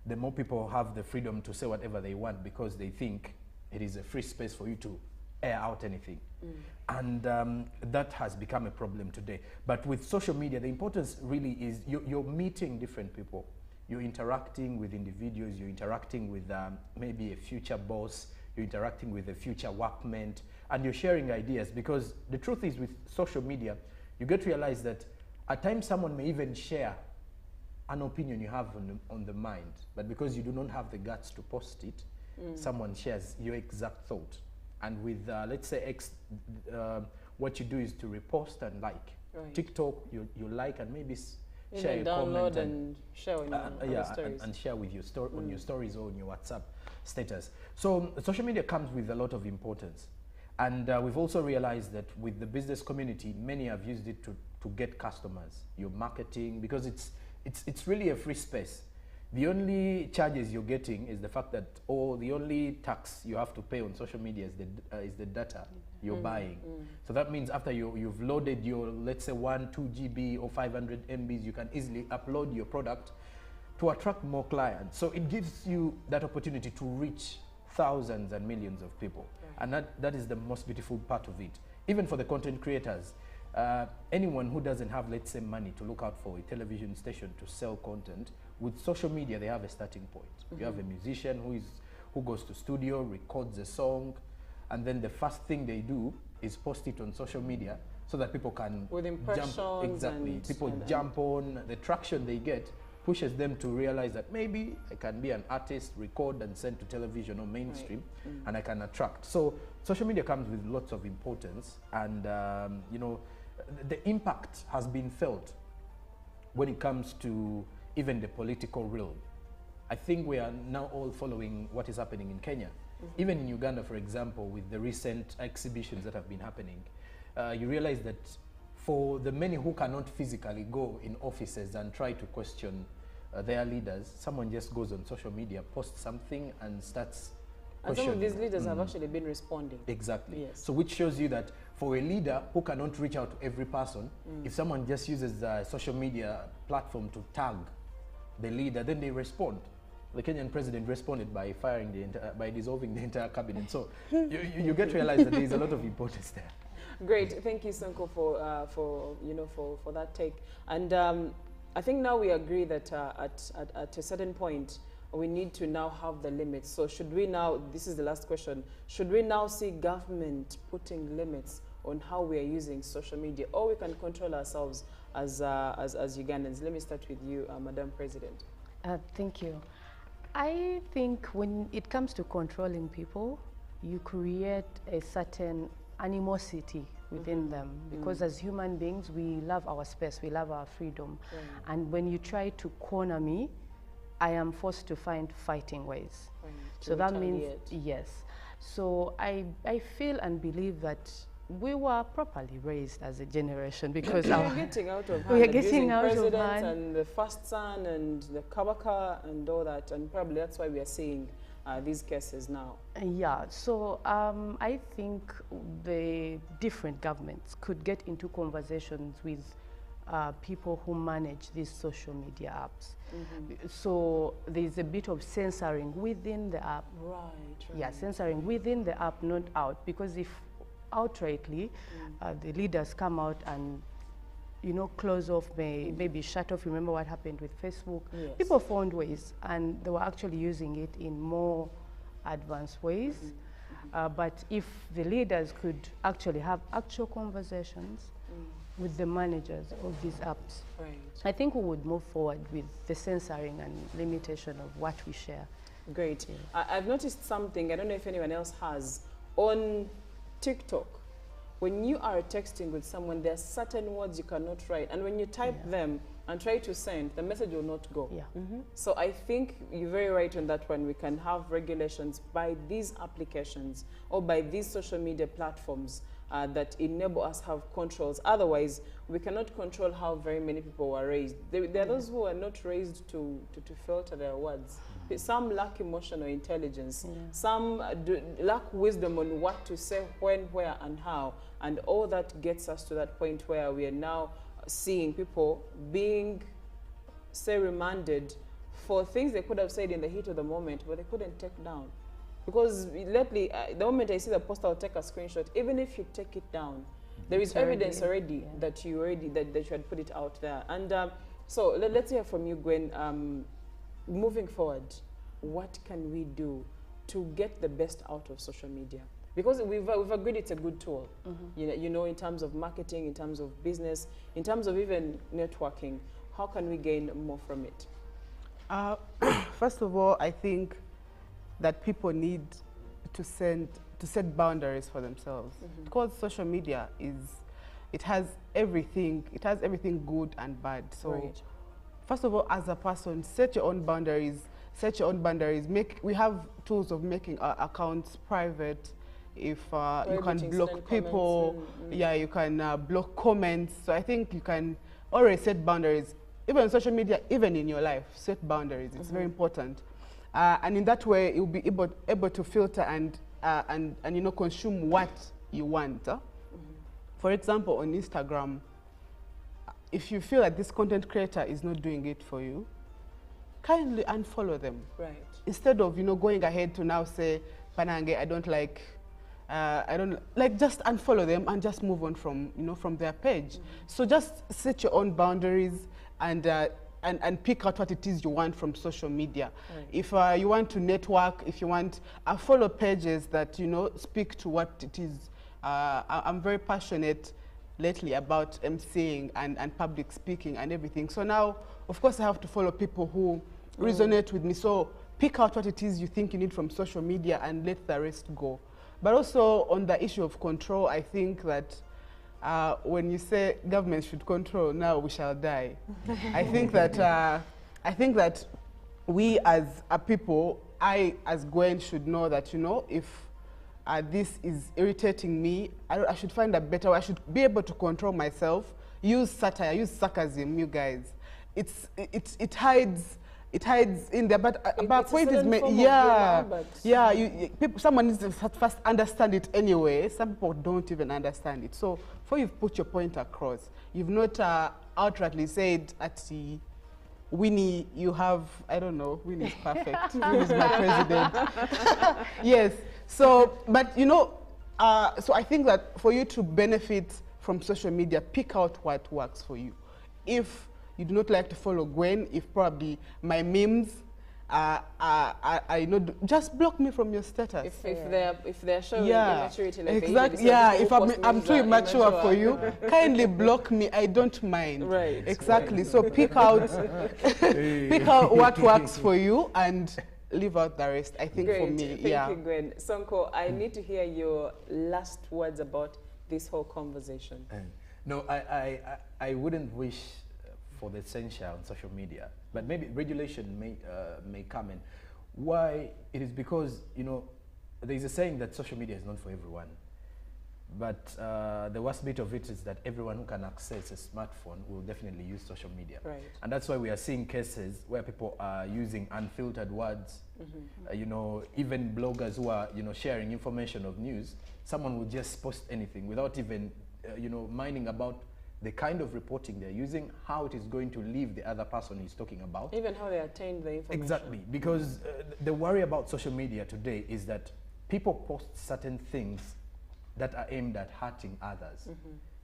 [SPEAKER 3] the more people have the freedom to say whatever they want, because they think it is a free space for you to air out anything. And that has become a problem today. But with social media, the importance really is you're meeting different people. You're interacting with individuals, you're interacting with maybe a future boss, you're interacting with a future workmate, and you're sharing ideas. Because the truth is, with social media, you get to realize that at times someone may even share an opinion you have on the mind, but because you do not have the guts to post it, someone shares your exact thought. And with, let's say, X, what you do is to repost and like. Right. TikTok, you like and maybe share a comment
[SPEAKER 2] and share on your stories.
[SPEAKER 3] And share with your on your stories or on your WhatsApp status. So social media comes with a lot of importance. And we've also realized that with the business community, many have used it to get customers, your marketing, because it's really a free space. The only charges you're getting is the fact that, the only tax you have to pay on social media is the data you're buying. So that means after you've loaded your, let's say, 1, 2 GB or 500 MBs, you can easily upload your product to attract more clients. So it gives you that opportunity to reach thousands and millions of people. And that is the most beautiful part of it. Even for the content creators, anyone who doesn't have, let's say, money to look out for a television station to sell content, with social media, they have a starting point. You have a musician who goes to studio, records a song, and then the first thing they do is post it on social media so that people can
[SPEAKER 2] with impressions
[SPEAKER 3] jump. Exactly. People jump on. The traction they get pushes them to realize that maybe I can be an artist, record and send to television or mainstream, and I can attract. So social media comes with lots of importance, and you know, the impact has been felt when it comes to even the political realm. I think we are now all following what is happening in Kenya. Even in Uganda, for example, with the recent exhibitions that have been happening, you realize that for the many who cannot physically go in offices and try to question their leaders, someone just goes on social media, posts something and starts
[SPEAKER 2] and
[SPEAKER 3] questioning.
[SPEAKER 2] some of these leaders have actually been responding.
[SPEAKER 3] Exactly.
[SPEAKER 2] Yes.
[SPEAKER 3] So which shows you that for a leader who cannot reach out to every person, if someone just uses a social media platform to tag the leader, then they respond. The Kenyan president responded by by dissolving the entire cabinet. So you get to realize that there is a lot of importance there.
[SPEAKER 2] Great, thank you, Sonko, for that take. And I think now we agree that at a certain point we need to now have the limits. So should we now? This is the last question. Should we now see government putting limits on how we are using social media, or we can control ourselves as Ugandans? Let me start with you, Madam President.
[SPEAKER 15] Thank you. I think when it comes to controlling people, you create a certain animosity within them, because as human beings, we love our space, we love our freedom. And when you try to corner me, I am forced to find fighting ways. So that means, yes. So I feel and believe that we were properly raised as a generation, because
[SPEAKER 2] we are getting out of hand.
[SPEAKER 15] We are getting out of hand.
[SPEAKER 2] And the first son and the Kabaka and all that, and probably that's why we are seeing these cases now.
[SPEAKER 15] Yeah, so I think the different governments could get into conversations with people who manage these social media apps. So there's a bit of censoring within the app.
[SPEAKER 2] Right.
[SPEAKER 15] Yeah, censoring within the app, not out, because if outrightly the leaders come out and close off, maybe shut off. Remember what happened with Facebook?
[SPEAKER 2] Yes.
[SPEAKER 15] People found ways, and they were actually using it in more advanced ways. But if the leaders could actually have actual conversations with the managers of these apps, I think we would move forward with the censoring and limitation of what we share.
[SPEAKER 2] Great. I've noticed something, I don't know if anyone else has, on TikTok. When you are texting with someone, there are certain words you cannot write, and when you type them and try to send, the message will not go. So I think you're very right on that one. We can have regulations by these applications or by these social media platforms that enable us to have controls. Otherwise, we cannot control how very many people were raised. There are those who are not raised to filter their words. Some lack emotional intelligence. Some lack wisdom on what to say, when, where, and how. And all that gets us to that point where we are now seeing people being, say, remanded for things they could have said in the heat of the moment, but they couldn't take down. Because lately, the moment I see the post, I'll take a screenshot. Even if you take it down, there is evidence already that you had put it out there. And so let's hear from you, Gwen. Moving forward, what can we do to get the best out of social media? Because we've agreed it's a good tool, you know, in terms of marketing, in terms of business, in terms of even networking. How can we gain more from it?
[SPEAKER 16] First of all, I think that people need to set boundaries for themselves, because social media it has everything good and bad. So first of all, as a person, set your own boundaries. We have tools of making our accounts private. If you can block people, you can block comments. So I think you can always set boundaries, even on social media, even in your life. Set boundaries. It's very important, and in that way, you'll be able to filter and consume what you want. For example, on Instagram, if you feel that this content creator is not doing it for you, kindly unfollow them.
[SPEAKER 2] Right.
[SPEAKER 16] Instead of, you know, going ahead to now say, Panange, I don't like, just unfollow them and just move on from, you know, from their page. So just set your own boundaries and pick out what it is you want from social media.
[SPEAKER 2] Right.
[SPEAKER 16] If you want to network, if you want, follow pages that, you know, speak to what it is. I'm very passionate lately about emceeing and public speaking and everything. So now, of course, I have to follow people who resonate with me. So pick out what it is you think you need from social media and let the rest go. But also on the issue of control, I think that when you say government should control, now we shall die. I think that we as a people, I as Gwen should know that, you know, if this is irritating me, I should find a better way. I should be able to control myself. Use satire, use sarcasm, you guys. It hides in there, but point is, someone needs to first understand it anyway. Some people don't even understand it. So, before you've put your point across, you've not outrightly said at the Winnie, you have, I don't know, Winnie is perfect. Winnie is my president. Yes. So, but you know, so I think that for you to benefit from social media, pick out what works for you. If you do not like to follow Gwen, if probably my memes just block me from your status.
[SPEAKER 2] If they're showing immaturity, like
[SPEAKER 16] exactly. If I'm too immature for you, kindly block me. I don't mind.
[SPEAKER 2] Right.
[SPEAKER 16] Exactly. Right. So pick out what works for you and leave out the rest. I think for me,
[SPEAKER 2] Thank you, Gwen. Sonko, I need to hear your last words about this whole conversation.
[SPEAKER 3] No, I wouldn't wish for the censure on social media, but maybe regulation may come in. Why? It is because, you know, there is a saying that social media is not for everyone. But the worst bit of it is that everyone who can access a smartphone will definitely use social media.
[SPEAKER 2] Right.
[SPEAKER 3] And that's why we are seeing cases where people are using unfiltered words. You know, even bloggers who are, you know, sharing information of news, someone will just post anything without even, you know, minding about the kind of reporting they're using, how it is going to leave the other person he's talking about.
[SPEAKER 2] Even how they attained the information.
[SPEAKER 3] Exactly, because the worry about social media today is that people post certain things that are aimed at hurting others.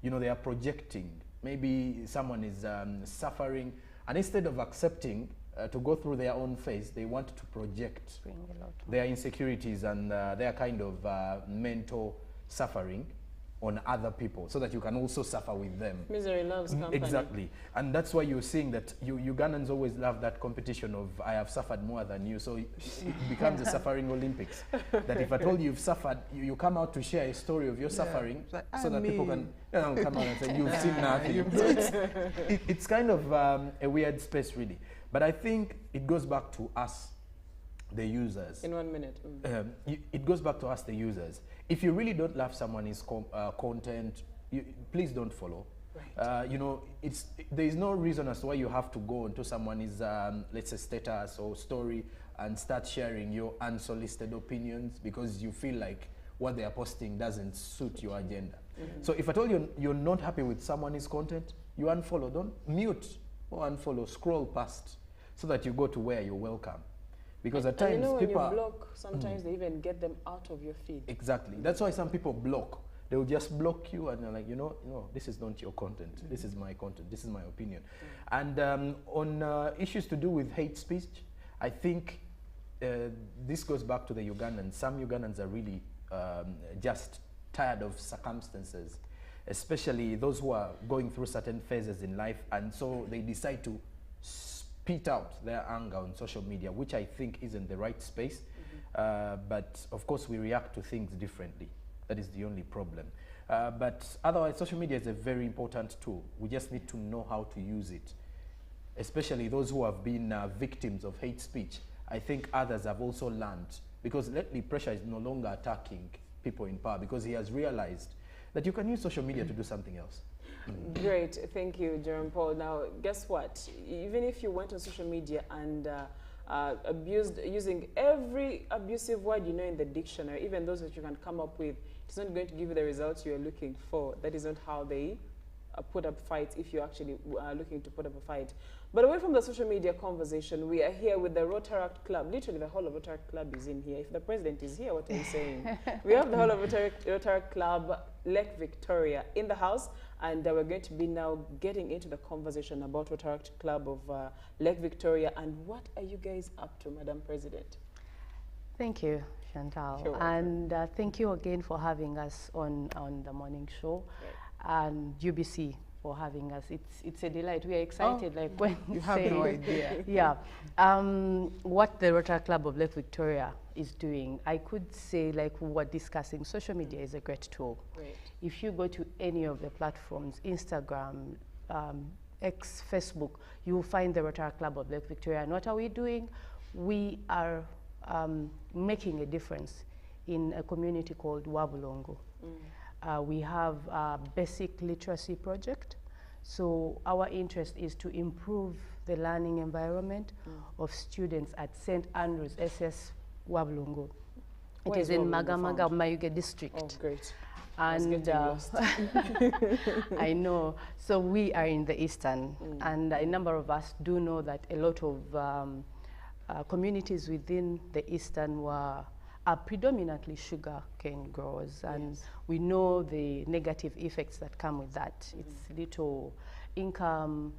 [SPEAKER 3] You know, they are projecting. Maybe someone is suffering, and instead of accepting to go through their own phase, they want to project their insecurities and their kind of mental suffering on other people, so that you can also suffer with them.
[SPEAKER 2] Misery loves company.
[SPEAKER 3] Exactly. And that's why you're seeing that Ugandans always love that competition of I have suffered more than you. So it becomes a suffering Olympics. That if at all you've suffered, you come out to share a story of your suffering, so that people can come out and say, you've seen nothing. So it's kind of a weird space, really. But I think it goes back to us, the users.
[SPEAKER 2] In 1 minute.
[SPEAKER 3] It goes back to us, the users. If you really don't love someone's content, please don't follow. Right. You know, there is no reason as to why you have to go into someone's, let's say, status or story and start sharing your unsolicited opinions because you feel like what they are posting doesn't suit your agenda. So if at all you're not happy with someone's content, you unfollow. Don't mute or unfollow. Scroll past so that you go to where you're welcome. Because at times,
[SPEAKER 2] you know,
[SPEAKER 3] people
[SPEAKER 2] when you block, sometimes they even get them out of your feed.
[SPEAKER 3] Exactly. That's why some people block. They will just block you and they're like, you know, this is not your content. This is my content. This is my opinion. And on issues to do with hate speech, I think this goes back to the Ugandans. Some Ugandans are really just tired of circumstances, especially those who are going through certain phases in life. And so they decide to spit out their anger on social media, which I think isn't the right space. But of course, we react to things differently. That is the only problem. But otherwise, social media is a very important tool. We just need to know how to use it, especially those who have been victims of hate speech. I think others have also learned, because lately pressure is no longer attacking people in power, because he has realized that you can use social media to do something else.
[SPEAKER 2] Great, thank you, Jerome Paul. Now, guess what? Even if you went on social media and abused, using every abusive word you know in the dictionary, even those that you can come up with, it's not going to give you the results you're looking for. That is not how they put up fights if you're actually looking to put up a fight. But away from the social media conversation, we are here with the Rotaract Club. Literally, the whole of Rotaract Club is in here. If the president is here, what are you saying? We have the whole of Rotaract Club, Lake Victoria, in the house. And we're going to be now getting into the conversation about Rotaract Club of Lake Victoria. And what are you guys up to, Madam President?
[SPEAKER 15] Thank you, Chantal.
[SPEAKER 2] Sure.
[SPEAKER 15] And thank you again for having us on the morning show. Right. And UBC for having us. It's a delight. We are excited.
[SPEAKER 16] Oh,
[SPEAKER 15] like when
[SPEAKER 16] you have no idea.
[SPEAKER 15] Yeah. What the Rotaract Club of Lake Victoria is doing, I could say, like we were discussing, social media is a great tool.
[SPEAKER 2] Right.
[SPEAKER 15] If you go to any of the platforms, Instagram, X, Facebook, you will find the Rotaract Club of Lake Victoria. And what are we doing? We are making a difference in a community called Wabulongo. We have a basic literacy project. So our interest is to improve the learning environment of students at St. Andrews SS Wabulongo. It is in Magamaga, Mayuge district.
[SPEAKER 2] Oh, great.
[SPEAKER 15] And I know. So we are in the eastern, and a number of us do know that a lot of communities within the eastern are predominantly sugar cane growers, and we know the negative effects that come with that. It's little income.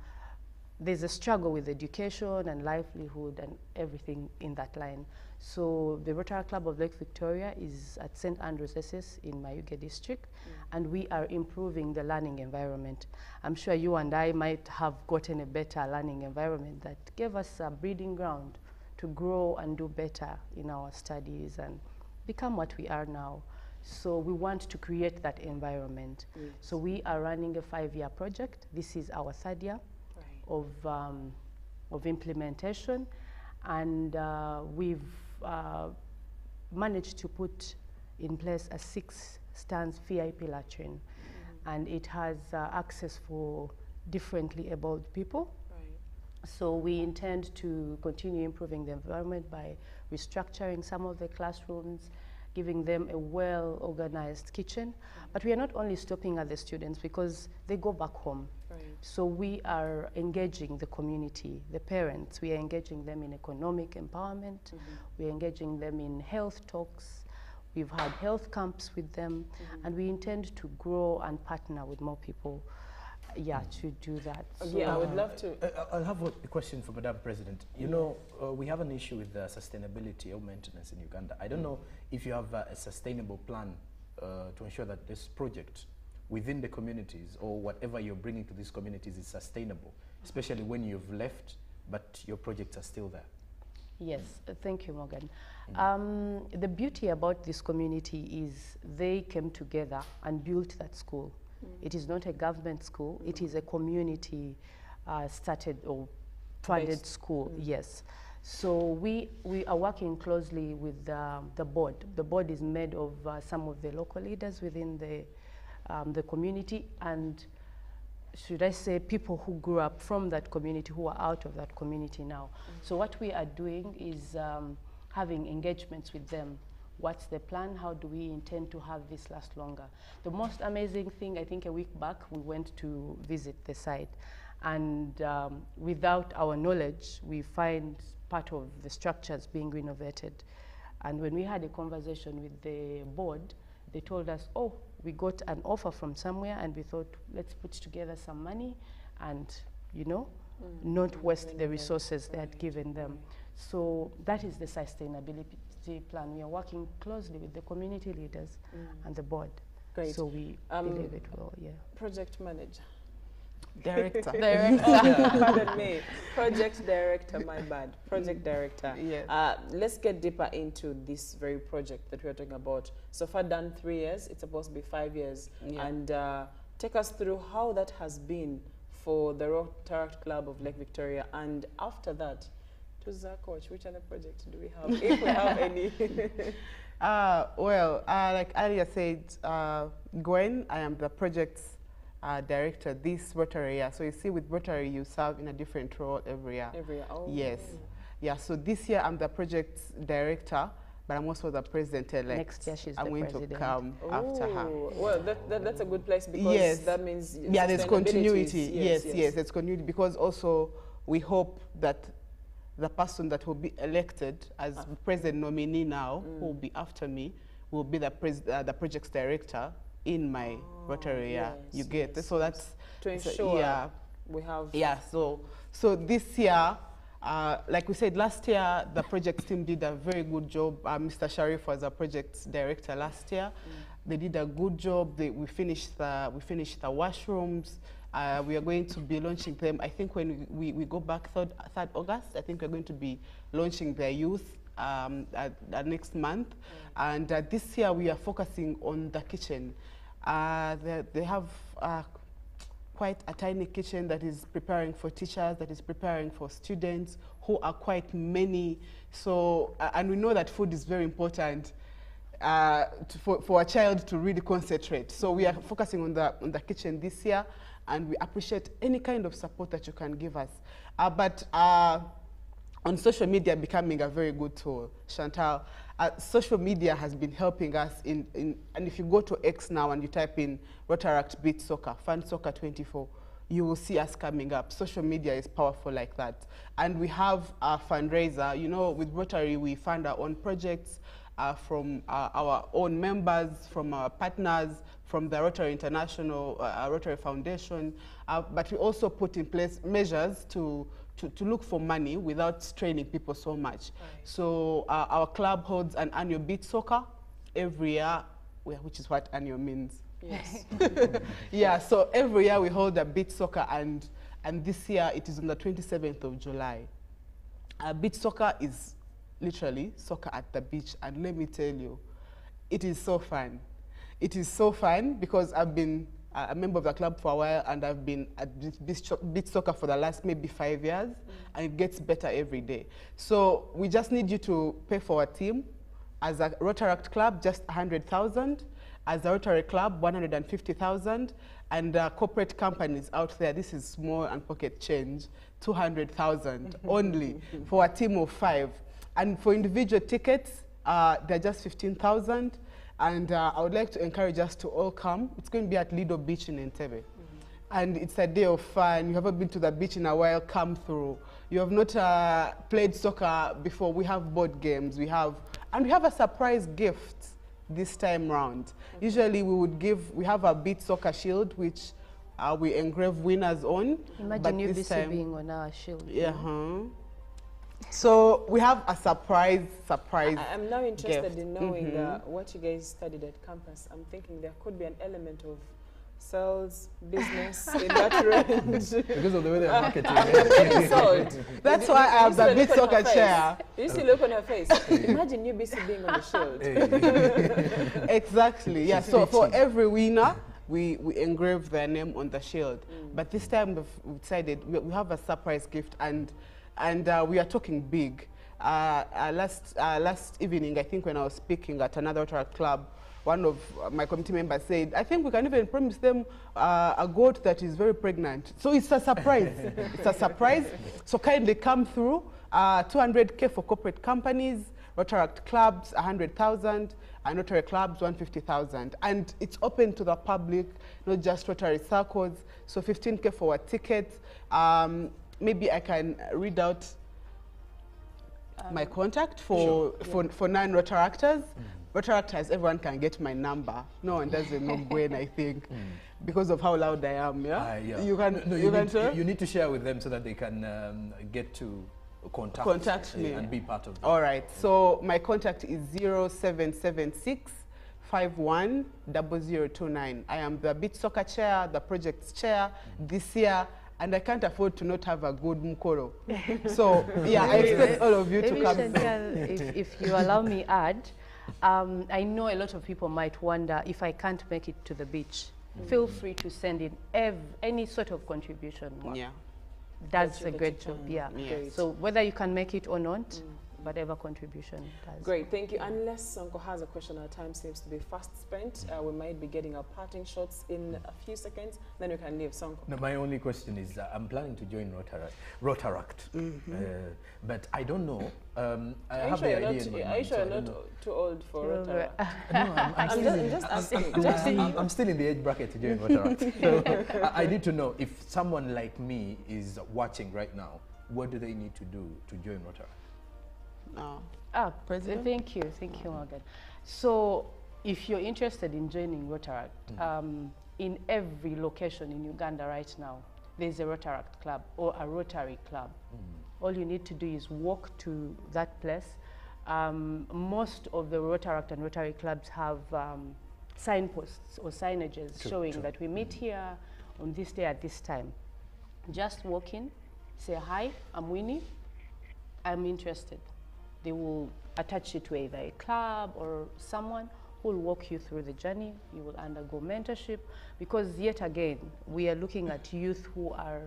[SPEAKER 15] There's a struggle with education and livelihood and everything in that line. So the Rotaract Club of Lake Victoria is at St. Andrews SS in Mayuge district, and we are improving the learning environment. I'm sure you and I might have gotten a better learning environment that gave us a breeding ground to grow and do better in our studies and become what we are now. So we want to create that environment. So we are running a 5-year project. This is our 3rd year of implementation, and we've managed to put in place a 6-stands VIP latrine, and it has access for differently abled people. So we intend to continue improving the environment by restructuring some of the classrooms, giving them a well-organized kitchen. But we are not only stopping at the students because they go back home. Right. So we are engaging the community, the parents. We are engaging them in economic empowerment. We are engaging them in health talks. We've had health camps with them, and we intend to grow and partner with more people. Yeah, to do that. So
[SPEAKER 2] I would love to.
[SPEAKER 3] I'll have a question for Madam President. You know, we have an issue with sustainability or maintenance in Uganda. I don't know if you have a sustainable plan to ensure that this project within the communities or whatever you're bringing to these communities is sustainable, especially when you've left, but your projects are still there.
[SPEAKER 15] Yes, thank you, Morgan. The beauty about this community is they came together and built that school. It is not a government school. It is a community started or funded school, yes. So we are working closely with the board. The board is made of some of the local leaders within the community, and should I say people who grew up from that community, who are out of that community now. So what we are doing is having engagements with them. What's the plan? How do we intend to have this last longer? The most amazing thing, I think a week back, we went to visit the site, and without our knowledge, we find part of the structures being renovated. And when we had a conversation with the board, they told us, oh, we got an offer from somewhere, and we thought, let's put together some money and, you know, not waste the resources they had given them. So that is the sustainability plan. We are working closely with the community leaders and the board.
[SPEAKER 2] Great.
[SPEAKER 15] So we believe it will,
[SPEAKER 2] Project manager.
[SPEAKER 16] Director.
[SPEAKER 2] Pardon me. Project director, my bad. Project director.
[SPEAKER 16] Yes.
[SPEAKER 2] Let's get deeper into this very project that we're talking about. So far done 3 years. It's supposed to be 5 years.
[SPEAKER 16] Yeah.
[SPEAKER 2] And take us through how that has been for the Rotaract Club of Lake Victoria. And after that, to Coach, which other projects do we have, if we have any?
[SPEAKER 16] Well, like earlier said, Gwen, I am the project's director this Rotary year. So you see, with Rotary, you serve in a different role every year.
[SPEAKER 2] Every year, oh.
[SPEAKER 16] Yes. Yeah, so this year I'm the project's director, but I'm also the president-elect.
[SPEAKER 15] Next year she's
[SPEAKER 16] I'm
[SPEAKER 15] the
[SPEAKER 16] going
[SPEAKER 15] president.
[SPEAKER 16] to come after her.
[SPEAKER 2] Well, that's a good place because that means
[SPEAKER 16] there's continuity.
[SPEAKER 2] Yes,
[SPEAKER 16] There's continuity because also we hope that the person that will be elected as president nominee now, who will be after me, will be the projects director in my Rotary. Yeah, you get it. So that's
[SPEAKER 2] to ensure
[SPEAKER 16] yeah,
[SPEAKER 2] we have.
[SPEAKER 16] Yeah. So this year, like we said, last year the project team did a very good job. Mr. Sharif was a project director last year. They did a good job. We finished the washrooms. We are going to be launching them. I think when we go back 3rd August, I think we're going to be launching their youth next month. And this year we are focusing on the kitchen. They have quite a tiny kitchen that is preparing for teachers, that is preparing for students who are quite many. So, and we know that food is very important for a child to really concentrate. So we are focusing on the kitchen this year, and we appreciate any kind of support that you can give us. But on social media becoming a very good tool, Chantal, social media has been helping us and if you go to X now and you type in Rotaract Beat Soccer, Fund Soccer 24, you will see us coming up. Social media is powerful like that. And we have a fundraiser. You know, with Rotary, we fund our own projects from our own members, from our partners, from the Rotary International, Rotary Foundation, but we also put in place measures to look for money without straining people so much. Right. So our club holds an annual beat soccer every year, which is what annual means.
[SPEAKER 2] Yes.
[SPEAKER 16] Yeah, so every year we hold a beat soccer, and this year it is on the 27th of July. Beat soccer is literally soccer at the beach, and let me tell you, it is so fun. It is so fun because I've been a member of the club for a while, and I've been at beach soccer for the last maybe 5 years, and it gets better every day. So we just need you to pay for a team. As a Rotaract club, just 100,000. As a Rotary club, 150,000. And corporate companies out there, this is small and pocket change, 200,000 only for a team of 5. And for individual tickets, they're just 15,000. And I would like to encourage us to all come. It's going to be at Lido Beach in Entebbe. And it's a day of fun. You haven't been to the beach in a while, come through. You have not played soccer before. We have board games. We have a surprise gift this time round. Usually we have a beat soccer shield, which we engrave winners on.
[SPEAKER 15] Imagine UBC being on our shield.
[SPEAKER 16] Yeah. So we have a surprise
[SPEAKER 2] I'm now interested
[SPEAKER 16] gift.
[SPEAKER 2] in knowing what you guys studied at campus. I'm thinking there could be an element of sales, business in that range.
[SPEAKER 3] Because of the way they're marketing.
[SPEAKER 16] That's why I have the beat soccer chair.
[SPEAKER 2] You see look on her face. Imagine UBC being on the shield.
[SPEAKER 16] Exactly, yeah. So for every winner, we engrave their name on the shield. But this time we've decided we have a surprise gift, and we are talking big. Last evening, I think when I was speaking at another Rotary club, one of my committee members said, I think we can even promise them a goat that is very pregnant. So it's a surprise. It's a surprise. So kindly come through. 200K for corporate companies, Rotaract clubs, 100,000, and Rotary clubs, 150,000. And it's open to the public, not just Rotary circles. So 15K for a ticket. Maybe I can read out my contact for non-Rotaractors. Rotaractors, everyone can get my number. No one doesn't know Gwen, I think, because of how loud I am. Yeah,
[SPEAKER 3] you need to share with them so that they can get to contact me and be part of it.
[SPEAKER 16] All right. So my contact is 0776 51 0029. I am the Beat Soccer Chair, the project's chair this year. And I can't afford to not have a good mukoro. So, yeah, I expect all of you to come.
[SPEAKER 15] If you allow me add, I know a lot of people might wonder if I can't make it to the beach. Feel free to send in any sort of contribution.
[SPEAKER 16] Yeah.
[SPEAKER 15] That's a great job, yeah. So whether you can make it or not, whatever contribution does.
[SPEAKER 2] Great, thank you. Unless Sonko has a question, our time seems to be fast spent. We might be getting our parting shots in a few seconds, then we can leave. Sonko.
[SPEAKER 3] No, my only question is, I'm planning to join Rotaract, but I don't know. I have the idea in my mind.
[SPEAKER 2] Are you sure you're not too old for Rotaract?
[SPEAKER 3] No, I'm still in the age bracket to join Rotaract. So I need to know if someone like me is watching right now what do they need to do to join Rotaract?
[SPEAKER 15] President? Thank you, Morgan. So if you're interested in joining Rotaract, in every location in Uganda right now, there's a Rotaract club or a Rotary club. All you need to do is walk to that place. Most of the Rotaract and Rotary clubs have signposts or signages showing that we meet here on this day at this time. Just walk in, say, hi, I'm Winnie, I'm interested. They will attach you to either a club or someone who will walk you through the journey. You will undergo mentorship, because yet again, we are looking at youth who are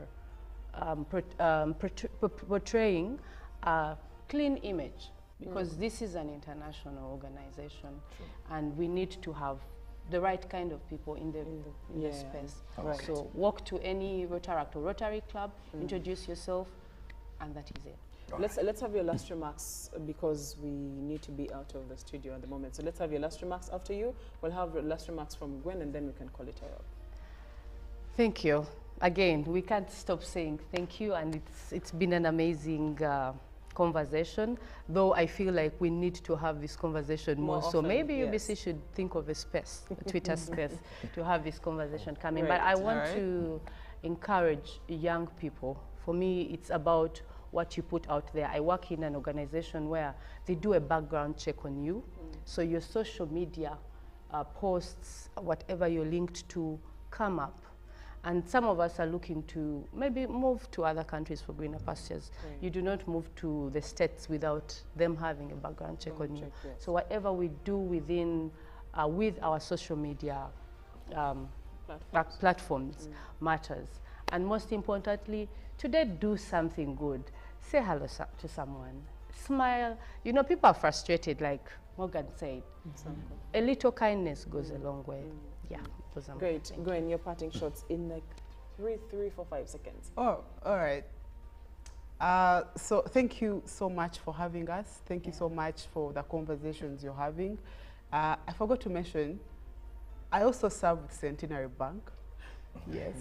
[SPEAKER 15] portraying a clean image, because this is an international organization, and we need to have the right kind of people in the space.
[SPEAKER 2] Right.
[SPEAKER 15] So walk to any Rotaract or Rotary club, introduce yourself, and that is it.
[SPEAKER 2] Let's have your last remarks, because we need to be out of the studio at the moment. So let's have your last remarks. After you, we'll have last remarks from Gwen, and then we can call it a wrap.
[SPEAKER 15] Thank you. Again, we can't stop saying thank you, and it's been an amazing conversation, though I feel like we need to have this conversation more. So
[SPEAKER 2] often,
[SPEAKER 15] maybe
[SPEAKER 2] yes.
[SPEAKER 15] UBC should think of a space, a Twitter space, to have this conversation coming.
[SPEAKER 2] Great.
[SPEAKER 15] But I want
[SPEAKER 2] Alright.
[SPEAKER 15] to encourage young people. For me, it's about what you put out there. I work in an organization where they do a background check on you. So your social media posts, whatever you're linked to, come up. And some of us are looking to maybe move to other countries for greener pastures.
[SPEAKER 2] Right.
[SPEAKER 15] You do not move to the States without them having a background check on you.
[SPEAKER 2] Yes.
[SPEAKER 15] So whatever we do within, with our social media platforms matters. And most importantly, today, do something good. Say hello to someone. Smile. You know, people are frustrated, like Morgan said. A little kindness goes a long way. Yeah.
[SPEAKER 2] Great. Go in your parting shots in like 3, 4, 5 seconds.
[SPEAKER 16] Oh, all right. So thank you so much for having us. Thank you so much for the conversations you're having. I forgot to mention, I also serve with Centenary Bank. Yes.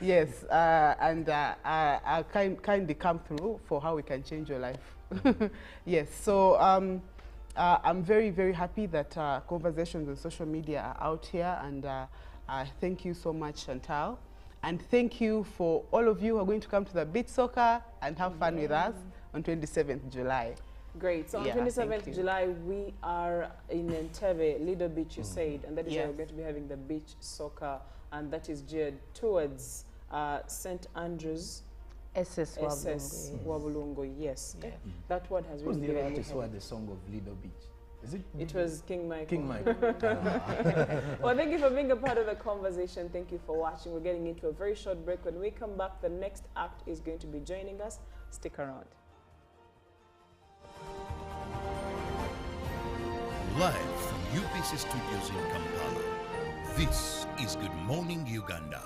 [SPEAKER 16] Yes. And I kindly come through for how we can change your life. Yes. So I'm very, very happy that conversations on social media are out here, and thank you so much, Chantal. And thank you for all of you who are going to come to the beach soccer and have fun with us on 27th July.
[SPEAKER 2] Great. So on 27th July, we are in Entebbe, Lido Beach, you said, and that is where we're going to be having the beach soccer, and that is geared towards St. Andrews.
[SPEAKER 15] SS
[SPEAKER 2] Wabulungo, yes. That word has
[SPEAKER 3] Who's
[SPEAKER 2] really
[SPEAKER 3] the
[SPEAKER 2] given
[SPEAKER 3] artist
[SPEAKER 2] me
[SPEAKER 3] who
[SPEAKER 2] hope.
[SPEAKER 3] had the song of Lido Beach? Is it?
[SPEAKER 2] It was King Michael.
[SPEAKER 3] King Michael.
[SPEAKER 2] Well, thank you for being a part of the conversation. Thank you for watching. We're getting into a very short break. When we come back, the next act is going to be joining us. Stick around.
[SPEAKER 14] Live from UBC Studios in Kampala, this is Good Morning Uganda.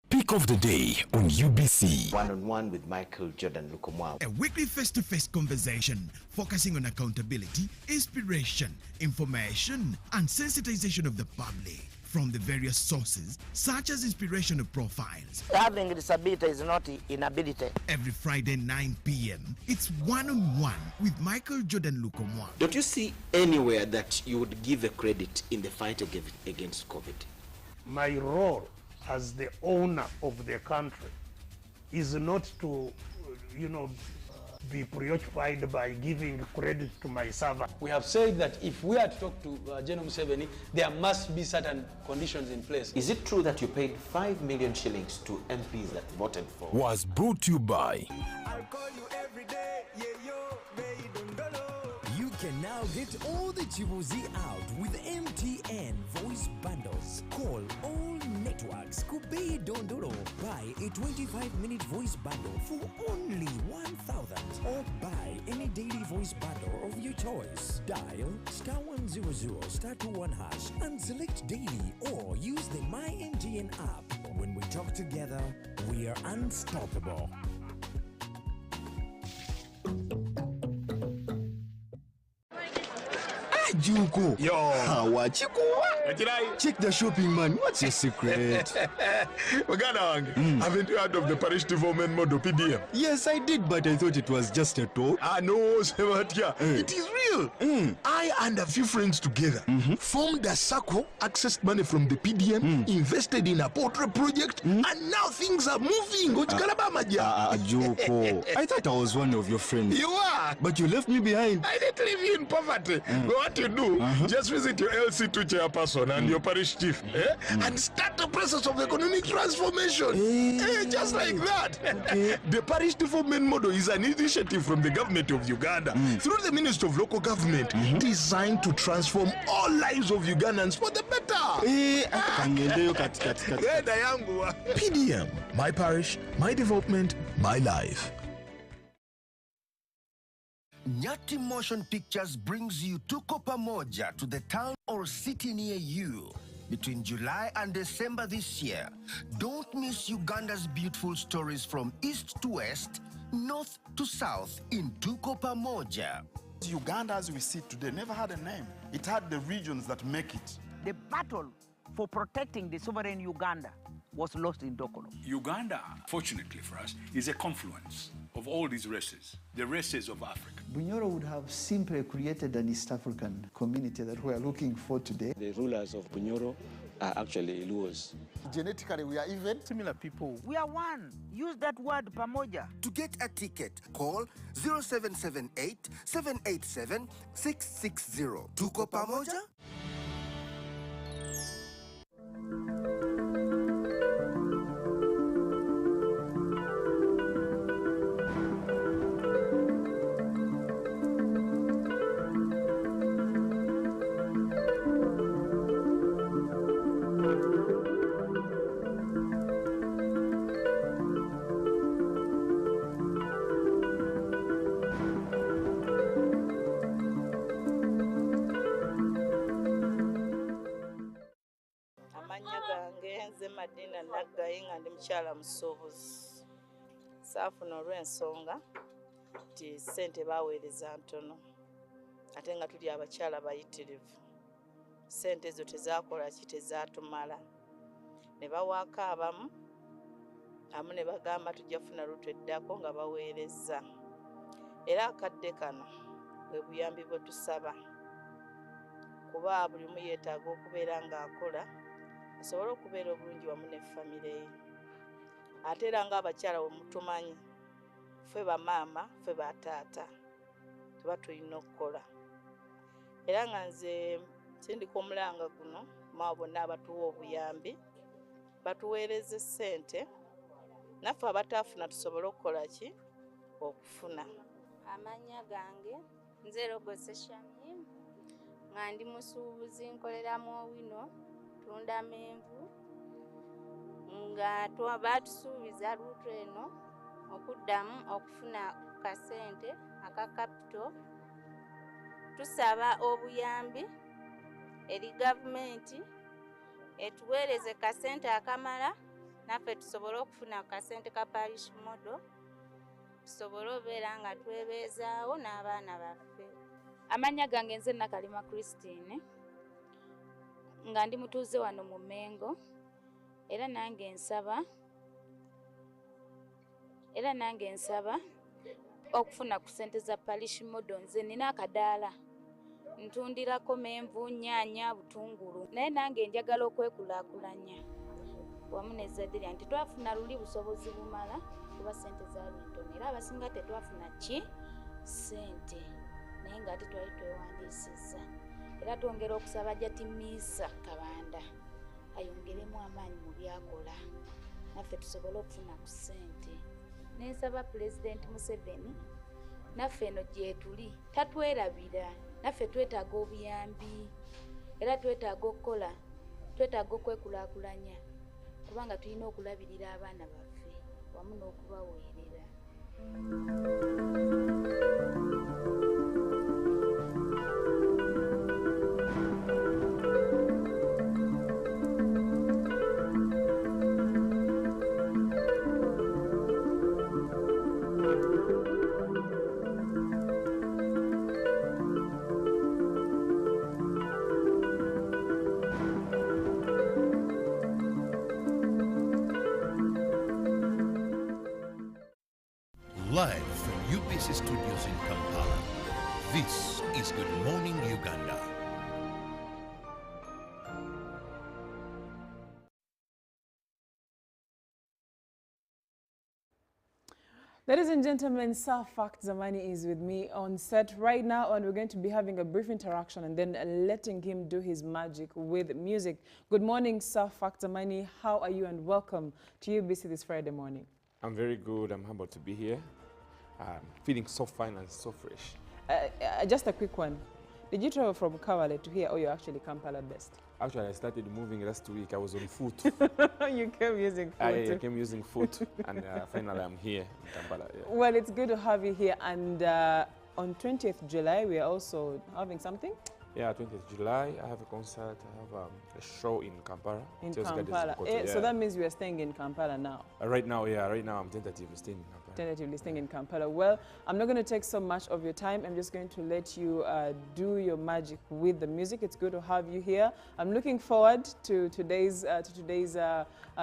[SPEAKER 5] Pick of the day on UBC.
[SPEAKER 6] One-on-one with Michael Jordan Lukomwao.
[SPEAKER 7] A weekly face-to-face conversation focusing on accountability, inspiration, information, and sensitization of the public from the various sources, such as inspirational profiles.
[SPEAKER 8] Having a disability is not inability.
[SPEAKER 7] Every Friday, 9 p.m., it's one-on-one with Michael Jordan Lukomwa.
[SPEAKER 6] Don't you see anywhere that you would give a credit in the fight against COVID?
[SPEAKER 9] My role as the owner of the country is not to, be preoccupied by giving credit to my servant.
[SPEAKER 10] We have said that if we are to talk to General Museveni, there must be certain conditions in place.
[SPEAKER 6] Is it true that you paid 5 million shillings to MPs that voted for?
[SPEAKER 5] Was brought to you by
[SPEAKER 11] I'll call you every day, yeah, yo, baby, don't go low.
[SPEAKER 12] You can now get all the Chibuzi out with MTN voice bundles. Call all networks Kubei Dondoro. Buy a 25-minute voice bundle for only 1,000, or buy any daily voice bundle of your choice. Dial *100 *21# and select daily, or use the MyMTN app. When we talk together, we are unstoppable.
[SPEAKER 4] Juko.
[SPEAKER 17] Yo.
[SPEAKER 4] Check the shopping, man. What's your secret?
[SPEAKER 17] Haven't you heard of the parish development model, PDM?
[SPEAKER 4] Yes, I did, but I thought it was just a talk.
[SPEAKER 17] No, Sebatia. It is real. I and a few friends together formed a circle, accessed money from the PDM, invested in a poultry project, and now things are moving.
[SPEAKER 4] Juko, I thought I was one of your friends.
[SPEAKER 17] You are.
[SPEAKER 4] But you left me behind.
[SPEAKER 17] I didn't leave you in poverty. What you do, just visit your LC2 chairperson and your parish chief and start the process of economic transformation. Just like that. The parish development model is an initiative from the government of Uganda through the Ministry of Local Government designed to transform all lives of Ugandans for the better. PDM, my parish, my development, my life.
[SPEAKER 18] Nyati Motion Pictures brings you Tuko Pamoja to the town or city near you. Between July and December this year, don't miss Uganda's beautiful stories from east to west, north to south in Tuko Pamoja.
[SPEAKER 19] Uganda as we see today never had a name. It had the regions that make it.
[SPEAKER 8] The battle for protecting the sovereign Uganda was lost in Dokolo.
[SPEAKER 20] Uganda, fortunately for us, is a confluence of all these races, the races of Africa.
[SPEAKER 21] Bunyoro would have simply created an East African community that we are looking for today.
[SPEAKER 22] The rulers of Bunyoro are actually Luos.
[SPEAKER 19] Genetically, we are even similar people.
[SPEAKER 8] We are one. Use that word, Pamoja.
[SPEAKER 18] To get a ticket, call 0778 787 660. Tuko Pamoja?
[SPEAKER 23] Madina Nagayinga ndi mukyala musuubuzi. Saafuna olw'ensonga nti ssente baaweereza ntono ate nga tuli abakyala bayitirivu. Ssente ezo tezaakola ki tezaatumala. Ne bawaako abamu ne bagamba tujja kufuna lutu eddako nga baweereza. Era akadde kano bwe buyambi bwe tusaba. Kuba buli omu yeetaaga okubeera ng'akola asobole okubeera obulungi wamu ne famire ye. Ate era ng'abakyala bwe mutumanyi, ffe bamaama, ffe bataata, tuba tulina okukola. Era nga nze sindika omulanga guno, maabo bonna abatuwa obuyambi, batuweereze ssente, naffe abataafuna tusobole okukola ki? Okufuna.
[SPEAKER 24] Amannya gange nze Rogose Shamim, nga ndi musuubuzi nkoleramu owino. Tunda menvu nga baatusuubiza luutu eno okuddamu okufuna kasente aka kapito. Tusaba obuyambi eri gavumenti etuweereze kasente akamala naffe tusobole okufuna kasente ka parish model tusobole obeera nga twebeezaawo n'abaana baffe.
[SPEAKER 25] Amannya gange nze Nakalima Christine nga ndi mutuuze wano mu Mengo era nange nsaba okufuna ku ssente za parish model. Nze nina akadaala ntundirako menvu, nnyaanya, butungulu, naye nange njagala okwekulaakulanya wamu n'ezzadde lyange. Tetwafuna luli busobozi bumala kuba ssente zaali ntono era abasinga tetwafuna ki ssente, naye ng'ate twali twewandiisizza. Era twongera okusaba Jatimisa Kabanda ayongeremu amaanyi mu byakola naffe tusobole okufuna ku ssente. Nensaba Pulezidenti Museveni naffe eno gye tuli tatwerabira, naffe twetaaga obuyambi era twetaaga okukola, twetaaga okwekulaakulanya kubanga tulina okulabirira abaana baffe wamu n'okubaweerera.
[SPEAKER 14] Kampala. This is Good Morning Uganda.
[SPEAKER 2] Ladies and gentlemen, Sir Fact Zamani is with me on set right now, and we're going to be having a brief interaction and then letting him do his magic with music. Good morning, Sir Fact Zamani. How are you, and welcome to UBC this Friday morning.
[SPEAKER 1] I'm very good. I'm humbled to be here. Feeling so fine and so fresh.
[SPEAKER 2] Just a quick one. Did you travel from Kawale to here, or you're actually Kampala based?
[SPEAKER 1] Actually, I started moving last week. I was on foot.
[SPEAKER 2] You came using foot.
[SPEAKER 1] I came using foot, and finally I'm here in Kampala. Yeah.
[SPEAKER 2] Well, it's good to have you here. And on 20th July, we are also having something?
[SPEAKER 1] Yeah, 20th July, I have a concert. I have a show in Kampala.
[SPEAKER 2] In Kampala. So that means we are staying in Kampala now?
[SPEAKER 1] Right now, yeah. Right now, I'm tentatively staying in Kampala.
[SPEAKER 2] Tentatively staying in Kampala. Well, I'm not going to take so much of your time. I'm just going to let you do your magic with the music. It's good to have you here. I'm looking forward to today's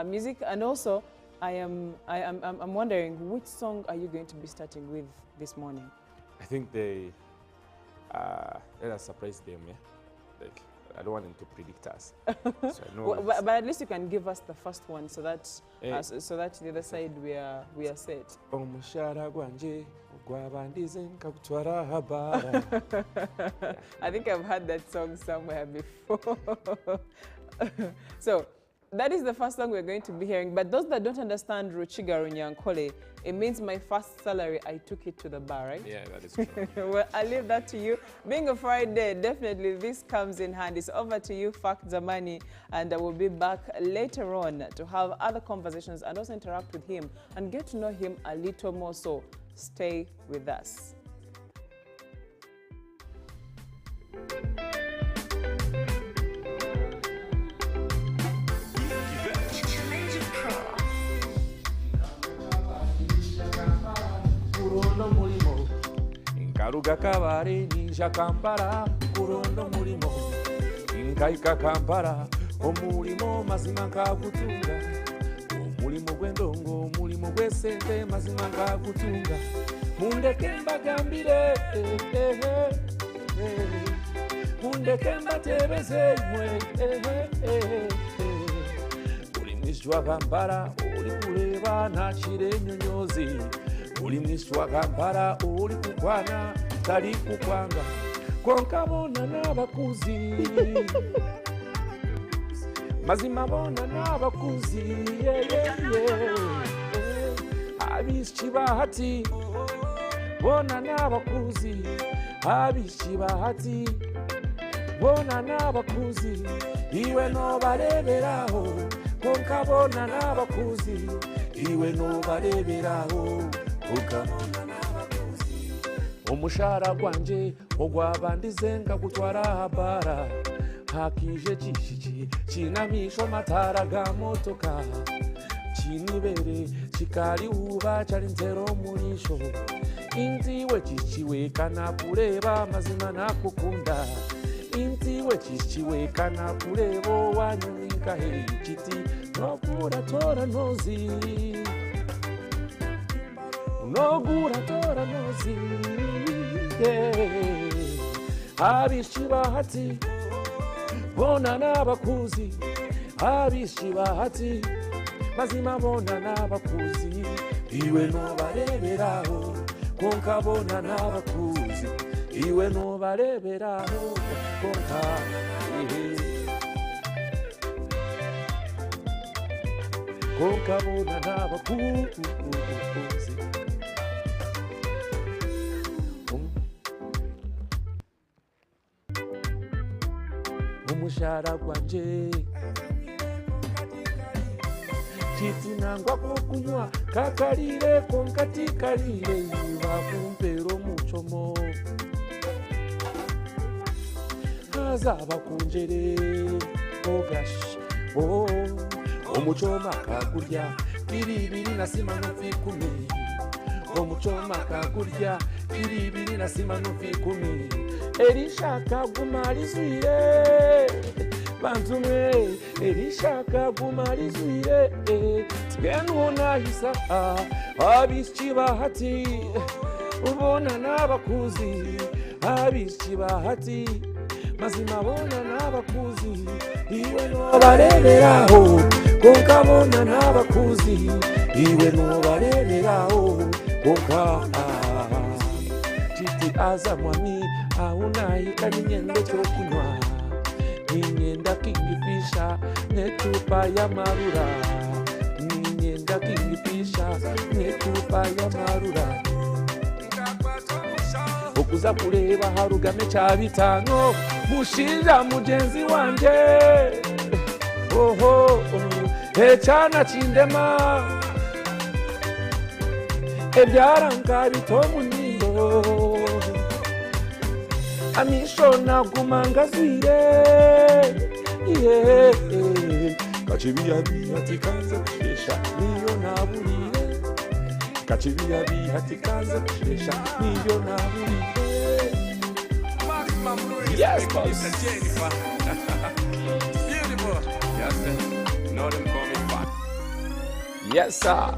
[SPEAKER 2] music. And also, I'm wondering, which song are you going to be starting with this morning?
[SPEAKER 1] I think let us surprise them, yeah? Like, I don't want them to predict us. So I know
[SPEAKER 2] well, but at least you can give us the first one so that so that the other side we are set. I think I've heard that song somewhere before. So that is the first song we're going to be hearing. But those that don't understand Ruchiga Runyankole, it means my first salary, I took it to the bar, right?
[SPEAKER 1] Yeah, that is true.
[SPEAKER 2] Well, I'll leave that to you. Being a Friday, definitely this comes in hand. It's over to you, Fact Zamani, and I will be back later on to have other conversations and also interact with him and get to know him a little more. So stay with us.
[SPEAKER 1] Nkaruga kabare ninja Kampala kurondo mulimo nkaika Kampala omulimo mazima nkagutunga omulimo gw'endongo omulimo gw'esente mazima nkagutunga mundeke mbagambire mundeke mbatebeze mwe buli mwishwa Kampala oli kuleba nakire ennyonyozi uli mwishwa Kampala uli kukwana tali kukwanga konka bona n'abakuzi mazima bona n'abakuzi abishi bahati bona n'abakuzi abishi bahati bona n'abakuzi iwe no bareberaho konka bona n'abakuzi iwe no bareberaho umushara gwanje ogwabandize nga gutwara habara hakije chishiki chinamisho matara ga motoka chinibere chikali uba chali ntero mulisho inziwe chichiwe kana kureba mazima nakukunda inziwe chichiwe kana kurebo wanyunika hei chiti nokura tora nozi nogura tora nozi abishi bahati bona n'abakuzi abishi bahati mazima bona n'abakuzi iwe no bareberaho konka bona n'abakuzi iwe no bareberaho konka konka bona n'abakuzi umushara gwanje chitinangwa kokunywa kakalire konkatikalire bakumpero muchomo azaba kunjere ogash omuchoma kakurya biribiri nasima nofikumi omuchoma kakurya biribiri nasima nofikumi erishaka gumalizwire bantu mwe erishaka gumalizwire twenuna hisa abishi bahati ubona n'abakuzi abishi bahati mazima bona n'abakuzi iwe nobareberaho konkabona n'abakuzi iwe nobareberaho konka titi aza mwami aunahika ninyendo chokunywa ninyenda kingifisha netupa ya marura ninyenda kingifisha netupa ya marura okuza kureba harugame cya bitano mushinja mugenzi wanje oho ecana cindema ebyaranga bitomu nindo amisho nagumangazire kachibiyabi hatikaze kushesha niyo naburire kachibiyabi hatikaze kushesha niyo naburire. Yes, boss.
[SPEAKER 3] Beautiful. Yes, sir. Know them call me fat.
[SPEAKER 1] Yes, sir.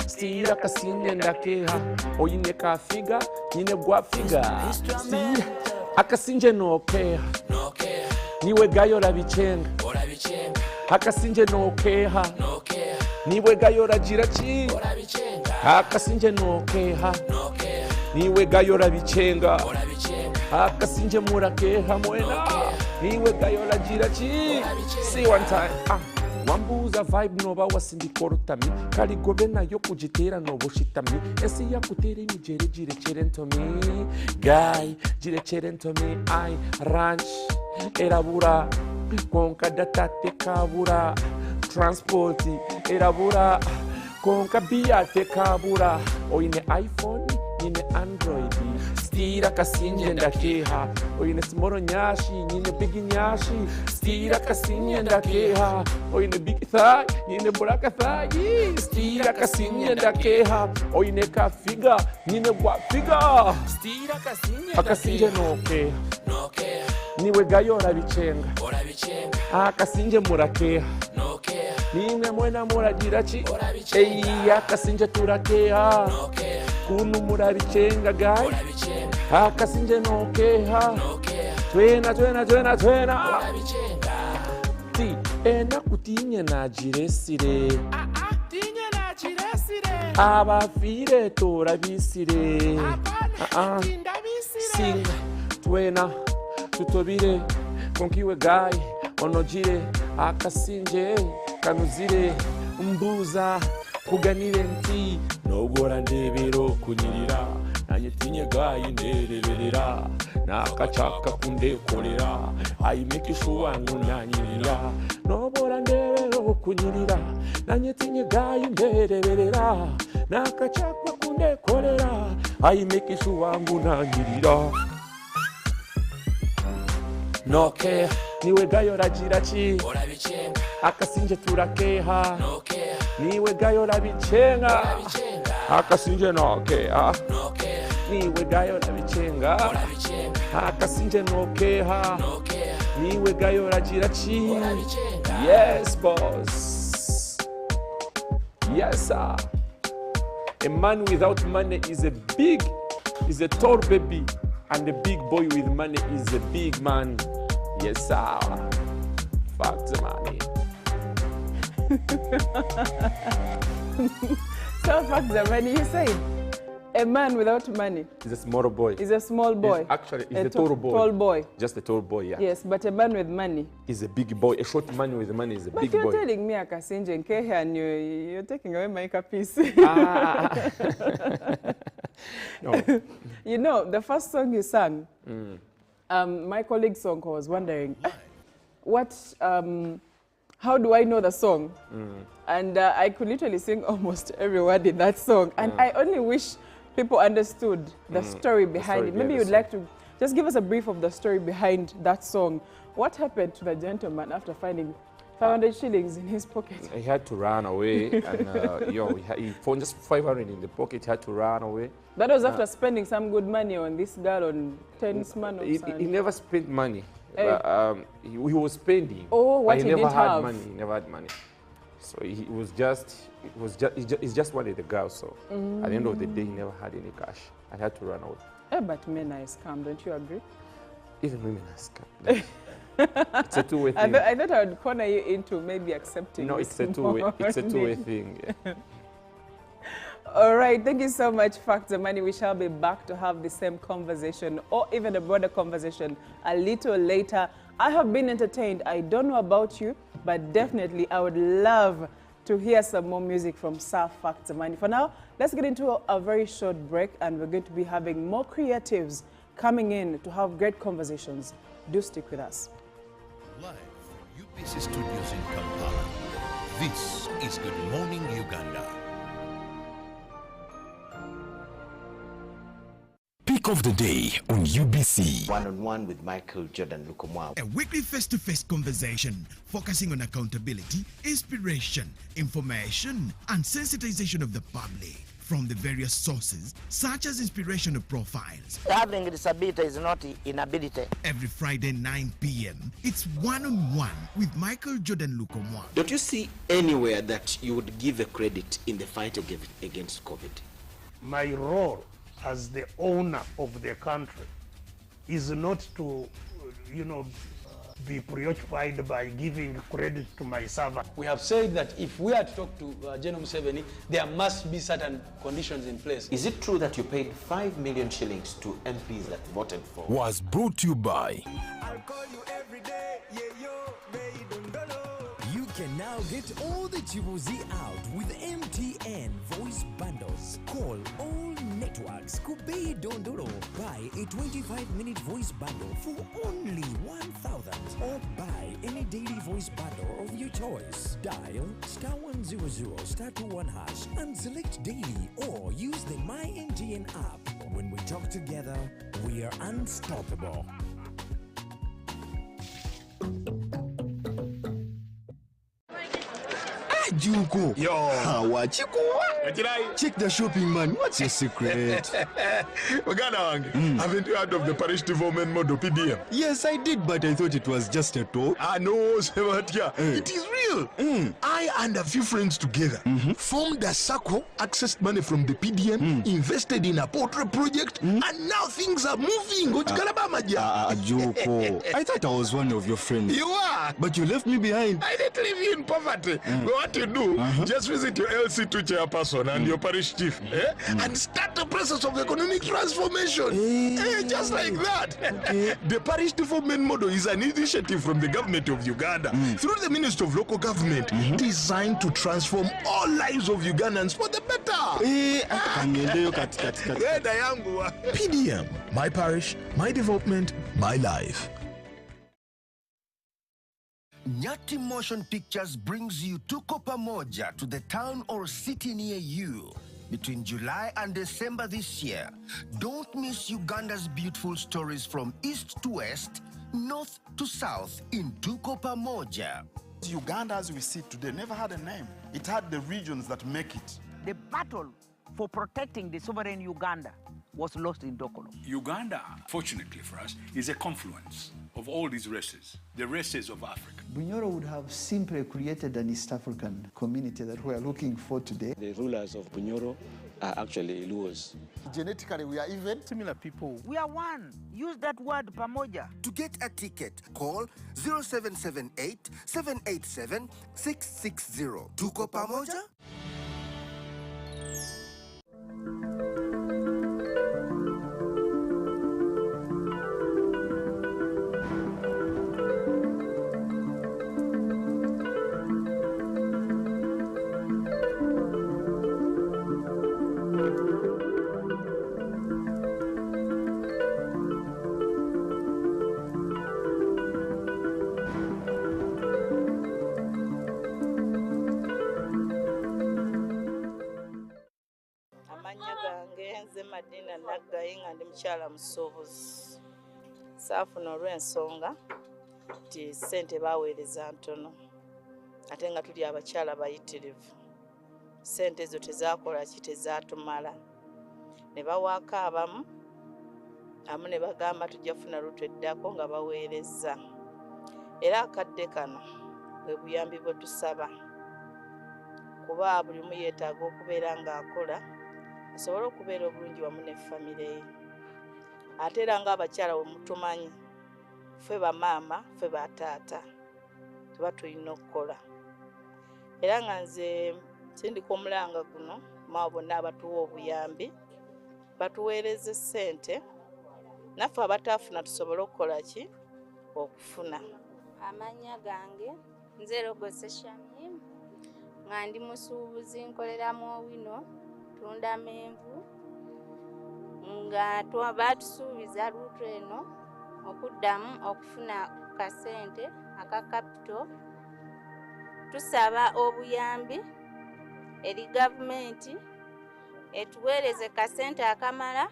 [SPEAKER 1] Stira kasinye ndakeha oyine kafiga nyine gwafiga stira akasinje nokeha niwe gayo rabichenga akasinje nokeha niwe gayo ragira chi akasinje nokeha niwe gayo rabichenga akasinje murakeha mwena niwe gayo ragira chi. See one time. Wambuza vibe noba wasindikorotami kaligobe nayo kujitera noboshitami esi yakutera imijere jirekere ntomi guy jirekere ntomi I ranch erabura konka datate kabura transport erabura konka biate kabura oyine iPhone nyine Android stira kasinje ndakeha oyine smoro nyashi nyine big nyashi stira kasinje ndakeha oyine big thigh nyine buraka thigh stira kasinje ndakeha oyine kafiga nyine gwafiga stira kasinje akasinje nokeha niwe gayo rabichenga akasinje murakeha nimwe mwena muragira chi akasinje turakeha kunu murabichenga guy akasinje nokeha twena ti ena kutinye najiresire abafire torabisire singa twena tutobire konkiwe guy onojire akasinje kanuzire mbuza kuganire nti nogora ndebero kunyirira nanye tinye gayi ndereberera nakachaka kundekorera I make sure nanyirira nogora ndebero kunyirira nanye tinye gayi ndereberera nakachaka kundekorera I make sure nanyirira noke niwe gayo ragira chi akasinje turakeha niwe gayo rabichenga akasinje nokeha niwe gayo rabichenga akasinje nokeha niwe gayo ragira chi. Yes, boss. Yes, sir. A man without money is a tall baby, and a big boy with money is a big man. Yes, sir. Fuck the money.
[SPEAKER 2] So fuck the money. You said a man without money
[SPEAKER 1] is a small boy.
[SPEAKER 2] Is a small boy.
[SPEAKER 1] He's a tall boy.
[SPEAKER 2] Tall boy.
[SPEAKER 1] Just a tall boy, yeah.
[SPEAKER 2] Yes, but a man with money
[SPEAKER 1] is a big boy. A short man with money is a big boy.
[SPEAKER 2] But you're telling me Akasinje and Kehe and you're taking away my capice. No. You know, the first song you sang, my colleague Sonko was wondering, how do I know the song? And I could literally sing almost every word in that song. And I only wish people understood the story behind it. Maybe you'd like to just give us a brief of the story behind that song. What happened to the gentleman after finding 500 shillings in his pocket?
[SPEAKER 1] He had to run away. And he found just 500 in the pocket. He had to run away.
[SPEAKER 2] That was after spending some good money on this girl on tennisman.
[SPEAKER 1] He never spent money. He was spending.
[SPEAKER 2] Oh, what
[SPEAKER 1] he
[SPEAKER 2] he
[SPEAKER 1] never
[SPEAKER 2] didn't
[SPEAKER 1] had
[SPEAKER 2] have.
[SPEAKER 1] money. He never had money. So he just wanted the girl. So at the end of the day, he never had any cash. I had to run out.
[SPEAKER 2] But men are scam, don't you agree?
[SPEAKER 1] Even women are scam. It's a two-way thing.
[SPEAKER 2] I thought I would corner you into maybe accepting.
[SPEAKER 1] No, it's a two-way. It's a two-way thing. Yeah.
[SPEAKER 2] All right, thank you so much, Factor Money. We shall be back to have the same conversation or even a broader conversation a little later. I have been entertained. I don't know about you, but definitely I would love to hear some more music from Sir Factor Money. For now, let's get into a very short break, and we're going to be having more creatives coming in to have great conversations. Do stick with us.
[SPEAKER 14] Live from UBC Studios in Kampala, this is Good Morning Uganda.
[SPEAKER 5] Pick of the day on UBC.
[SPEAKER 6] One-on-one with Michael Jordan Lukomwa.
[SPEAKER 7] A weekly face-to-face conversation focusing on accountability, inspiration, information, and sensitization of the public from the various sources, such as inspirational profiles.
[SPEAKER 8] Having a disability is not inability.
[SPEAKER 7] Every Friday, 9 p.m., it's one-on-one with Michael Jordan Lukomwa.
[SPEAKER 6] Don't you see anywhere that you would give a credit in the fight against COVID?
[SPEAKER 9] My role as the owner of the country is not to, be preoccupied by giving credit to my servant.
[SPEAKER 10] We have said that if we are to talk to General Museveni, there must be certain conditions in place.
[SPEAKER 6] Is it true that you paid 5 million shillings to MPs that voted for?
[SPEAKER 5] Was brought to you by.
[SPEAKER 11] I'll call you every day, yeah, yo, baby, don't know.
[SPEAKER 12] You can now get all the Chibuzi out with MTN voice bundles. Call all networks. Kubei Dondoro. Buy a 25-minute voice bundle for only 1,000. Or buy any daily voice bundle of your choice. Dial *100 *21# and select daily, or use the My MTN app. When we talk together, we are unstoppable.
[SPEAKER 4] Juko.
[SPEAKER 17] Yo.
[SPEAKER 4] Check the shopping, man. What's your secret? Haven't you heard of the Parish Development Model PDM?
[SPEAKER 13] Yes, I did, but I thought it was just a talk.
[SPEAKER 4] No, Sebatia. It is real. I and a few friends together formed a circle, accessed money from the PDM, invested in a portrait project, and now things are moving.
[SPEAKER 13] Juko. I thought I was one of your friends.
[SPEAKER 4] You are.
[SPEAKER 13] But you left me behind.
[SPEAKER 4] I didn't leave you in poverty. What you do, just visit your LC2 chairperson and your parish chief and start the process of economic transformation. Just like that. The Parish Development Model is an initiative from the government of Uganda through the Ministry of Local Government designed to transform all lives of Ugandans for the better. PDM, my parish, my development, my life.
[SPEAKER 18] Nyati Motion Pictures brings you Tuko Pamoja to the town or city near you. Between July and December this year, don't miss Uganda's beautiful stories from east to west, north to south in Tuko Pamoja.
[SPEAKER 19] Uganda, as we see today, never had a name. It had the regions that make it.
[SPEAKER 8] The battle for protecting the sovereign Uganda was lost in Dokolo.
[SPEAKER 20] Uganda, fortunately for us, is a confluence of all these races, the races of Africa.
[SPEAKER 21] Bunyoro would have simply created an East African community that we are looking for today.
[SPEAKER 22] The rulers of Bunyoro are actually Luos.
[SPEAKER 15] Genetically, we are even similar people.
[SPEAKER 8] We are one. Use that word, Pamoja.
[SPEAKER 18] To get a ticket, call 0778 787 660. Tuko Pamoja?
[SPEAKER 23] Madina Nagayinga ndi mukyala musobozi saafuna olw'ensonga nti ssente baaweereza ntono ate nga tuli abakyala bayitirivu ssente ezo tezaakola ki tezaatumala ne bawaako abamu ne bagamba tujja kufuna lutu eddako nga baweereza era akadde kano bwe buyambi bwe tusaba kuba buli omu yeetaaga okubeera ng'akola asobole okubeera obulungi wamu ne famire ye. Ate era ng'abakyala bwe mutumanyi ffe bamaama ffe bataata tuba tulina okukola. Era nga nze sindika omulanga guno maabo bonna abatuwa obuyambi batuweereze ssente naffe abataafuna tusobole okukola ki okufuna.
[SPEAKER 1] Amannya gange nze Rogose Shamim nga ndi musuubuzi nkoleramu owino tunda menvu nga baatusuubiza luutu eno okuddamu okufuna kasente aka kapito. Tusaba obuyambi eri gavumenti etuweereze kasente akamala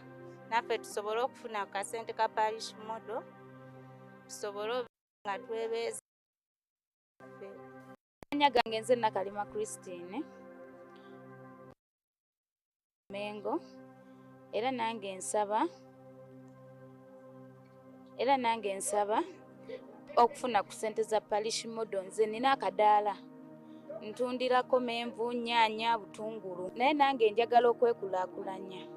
[SPEAKER 1] naffe tusobole okufuna kasente ka parish model tusobole nga twebeeza.
[SPEAKER 3] Amannya gange nze Nakalima Christine Mengo era nange nsaba okufuna ku ssente za parish model. Nze nina akadaala ntundirako menvu, nnyaanya, butungulu naye nange njagala okwekulaakulanya.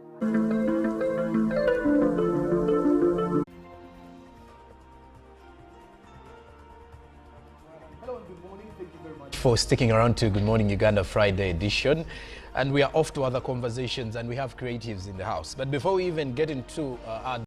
[SPEAKER 16] For sticking around to Good Morning Uganda Friday edition, and we are off to other conversations and we have creatives in the house. But before we even get into our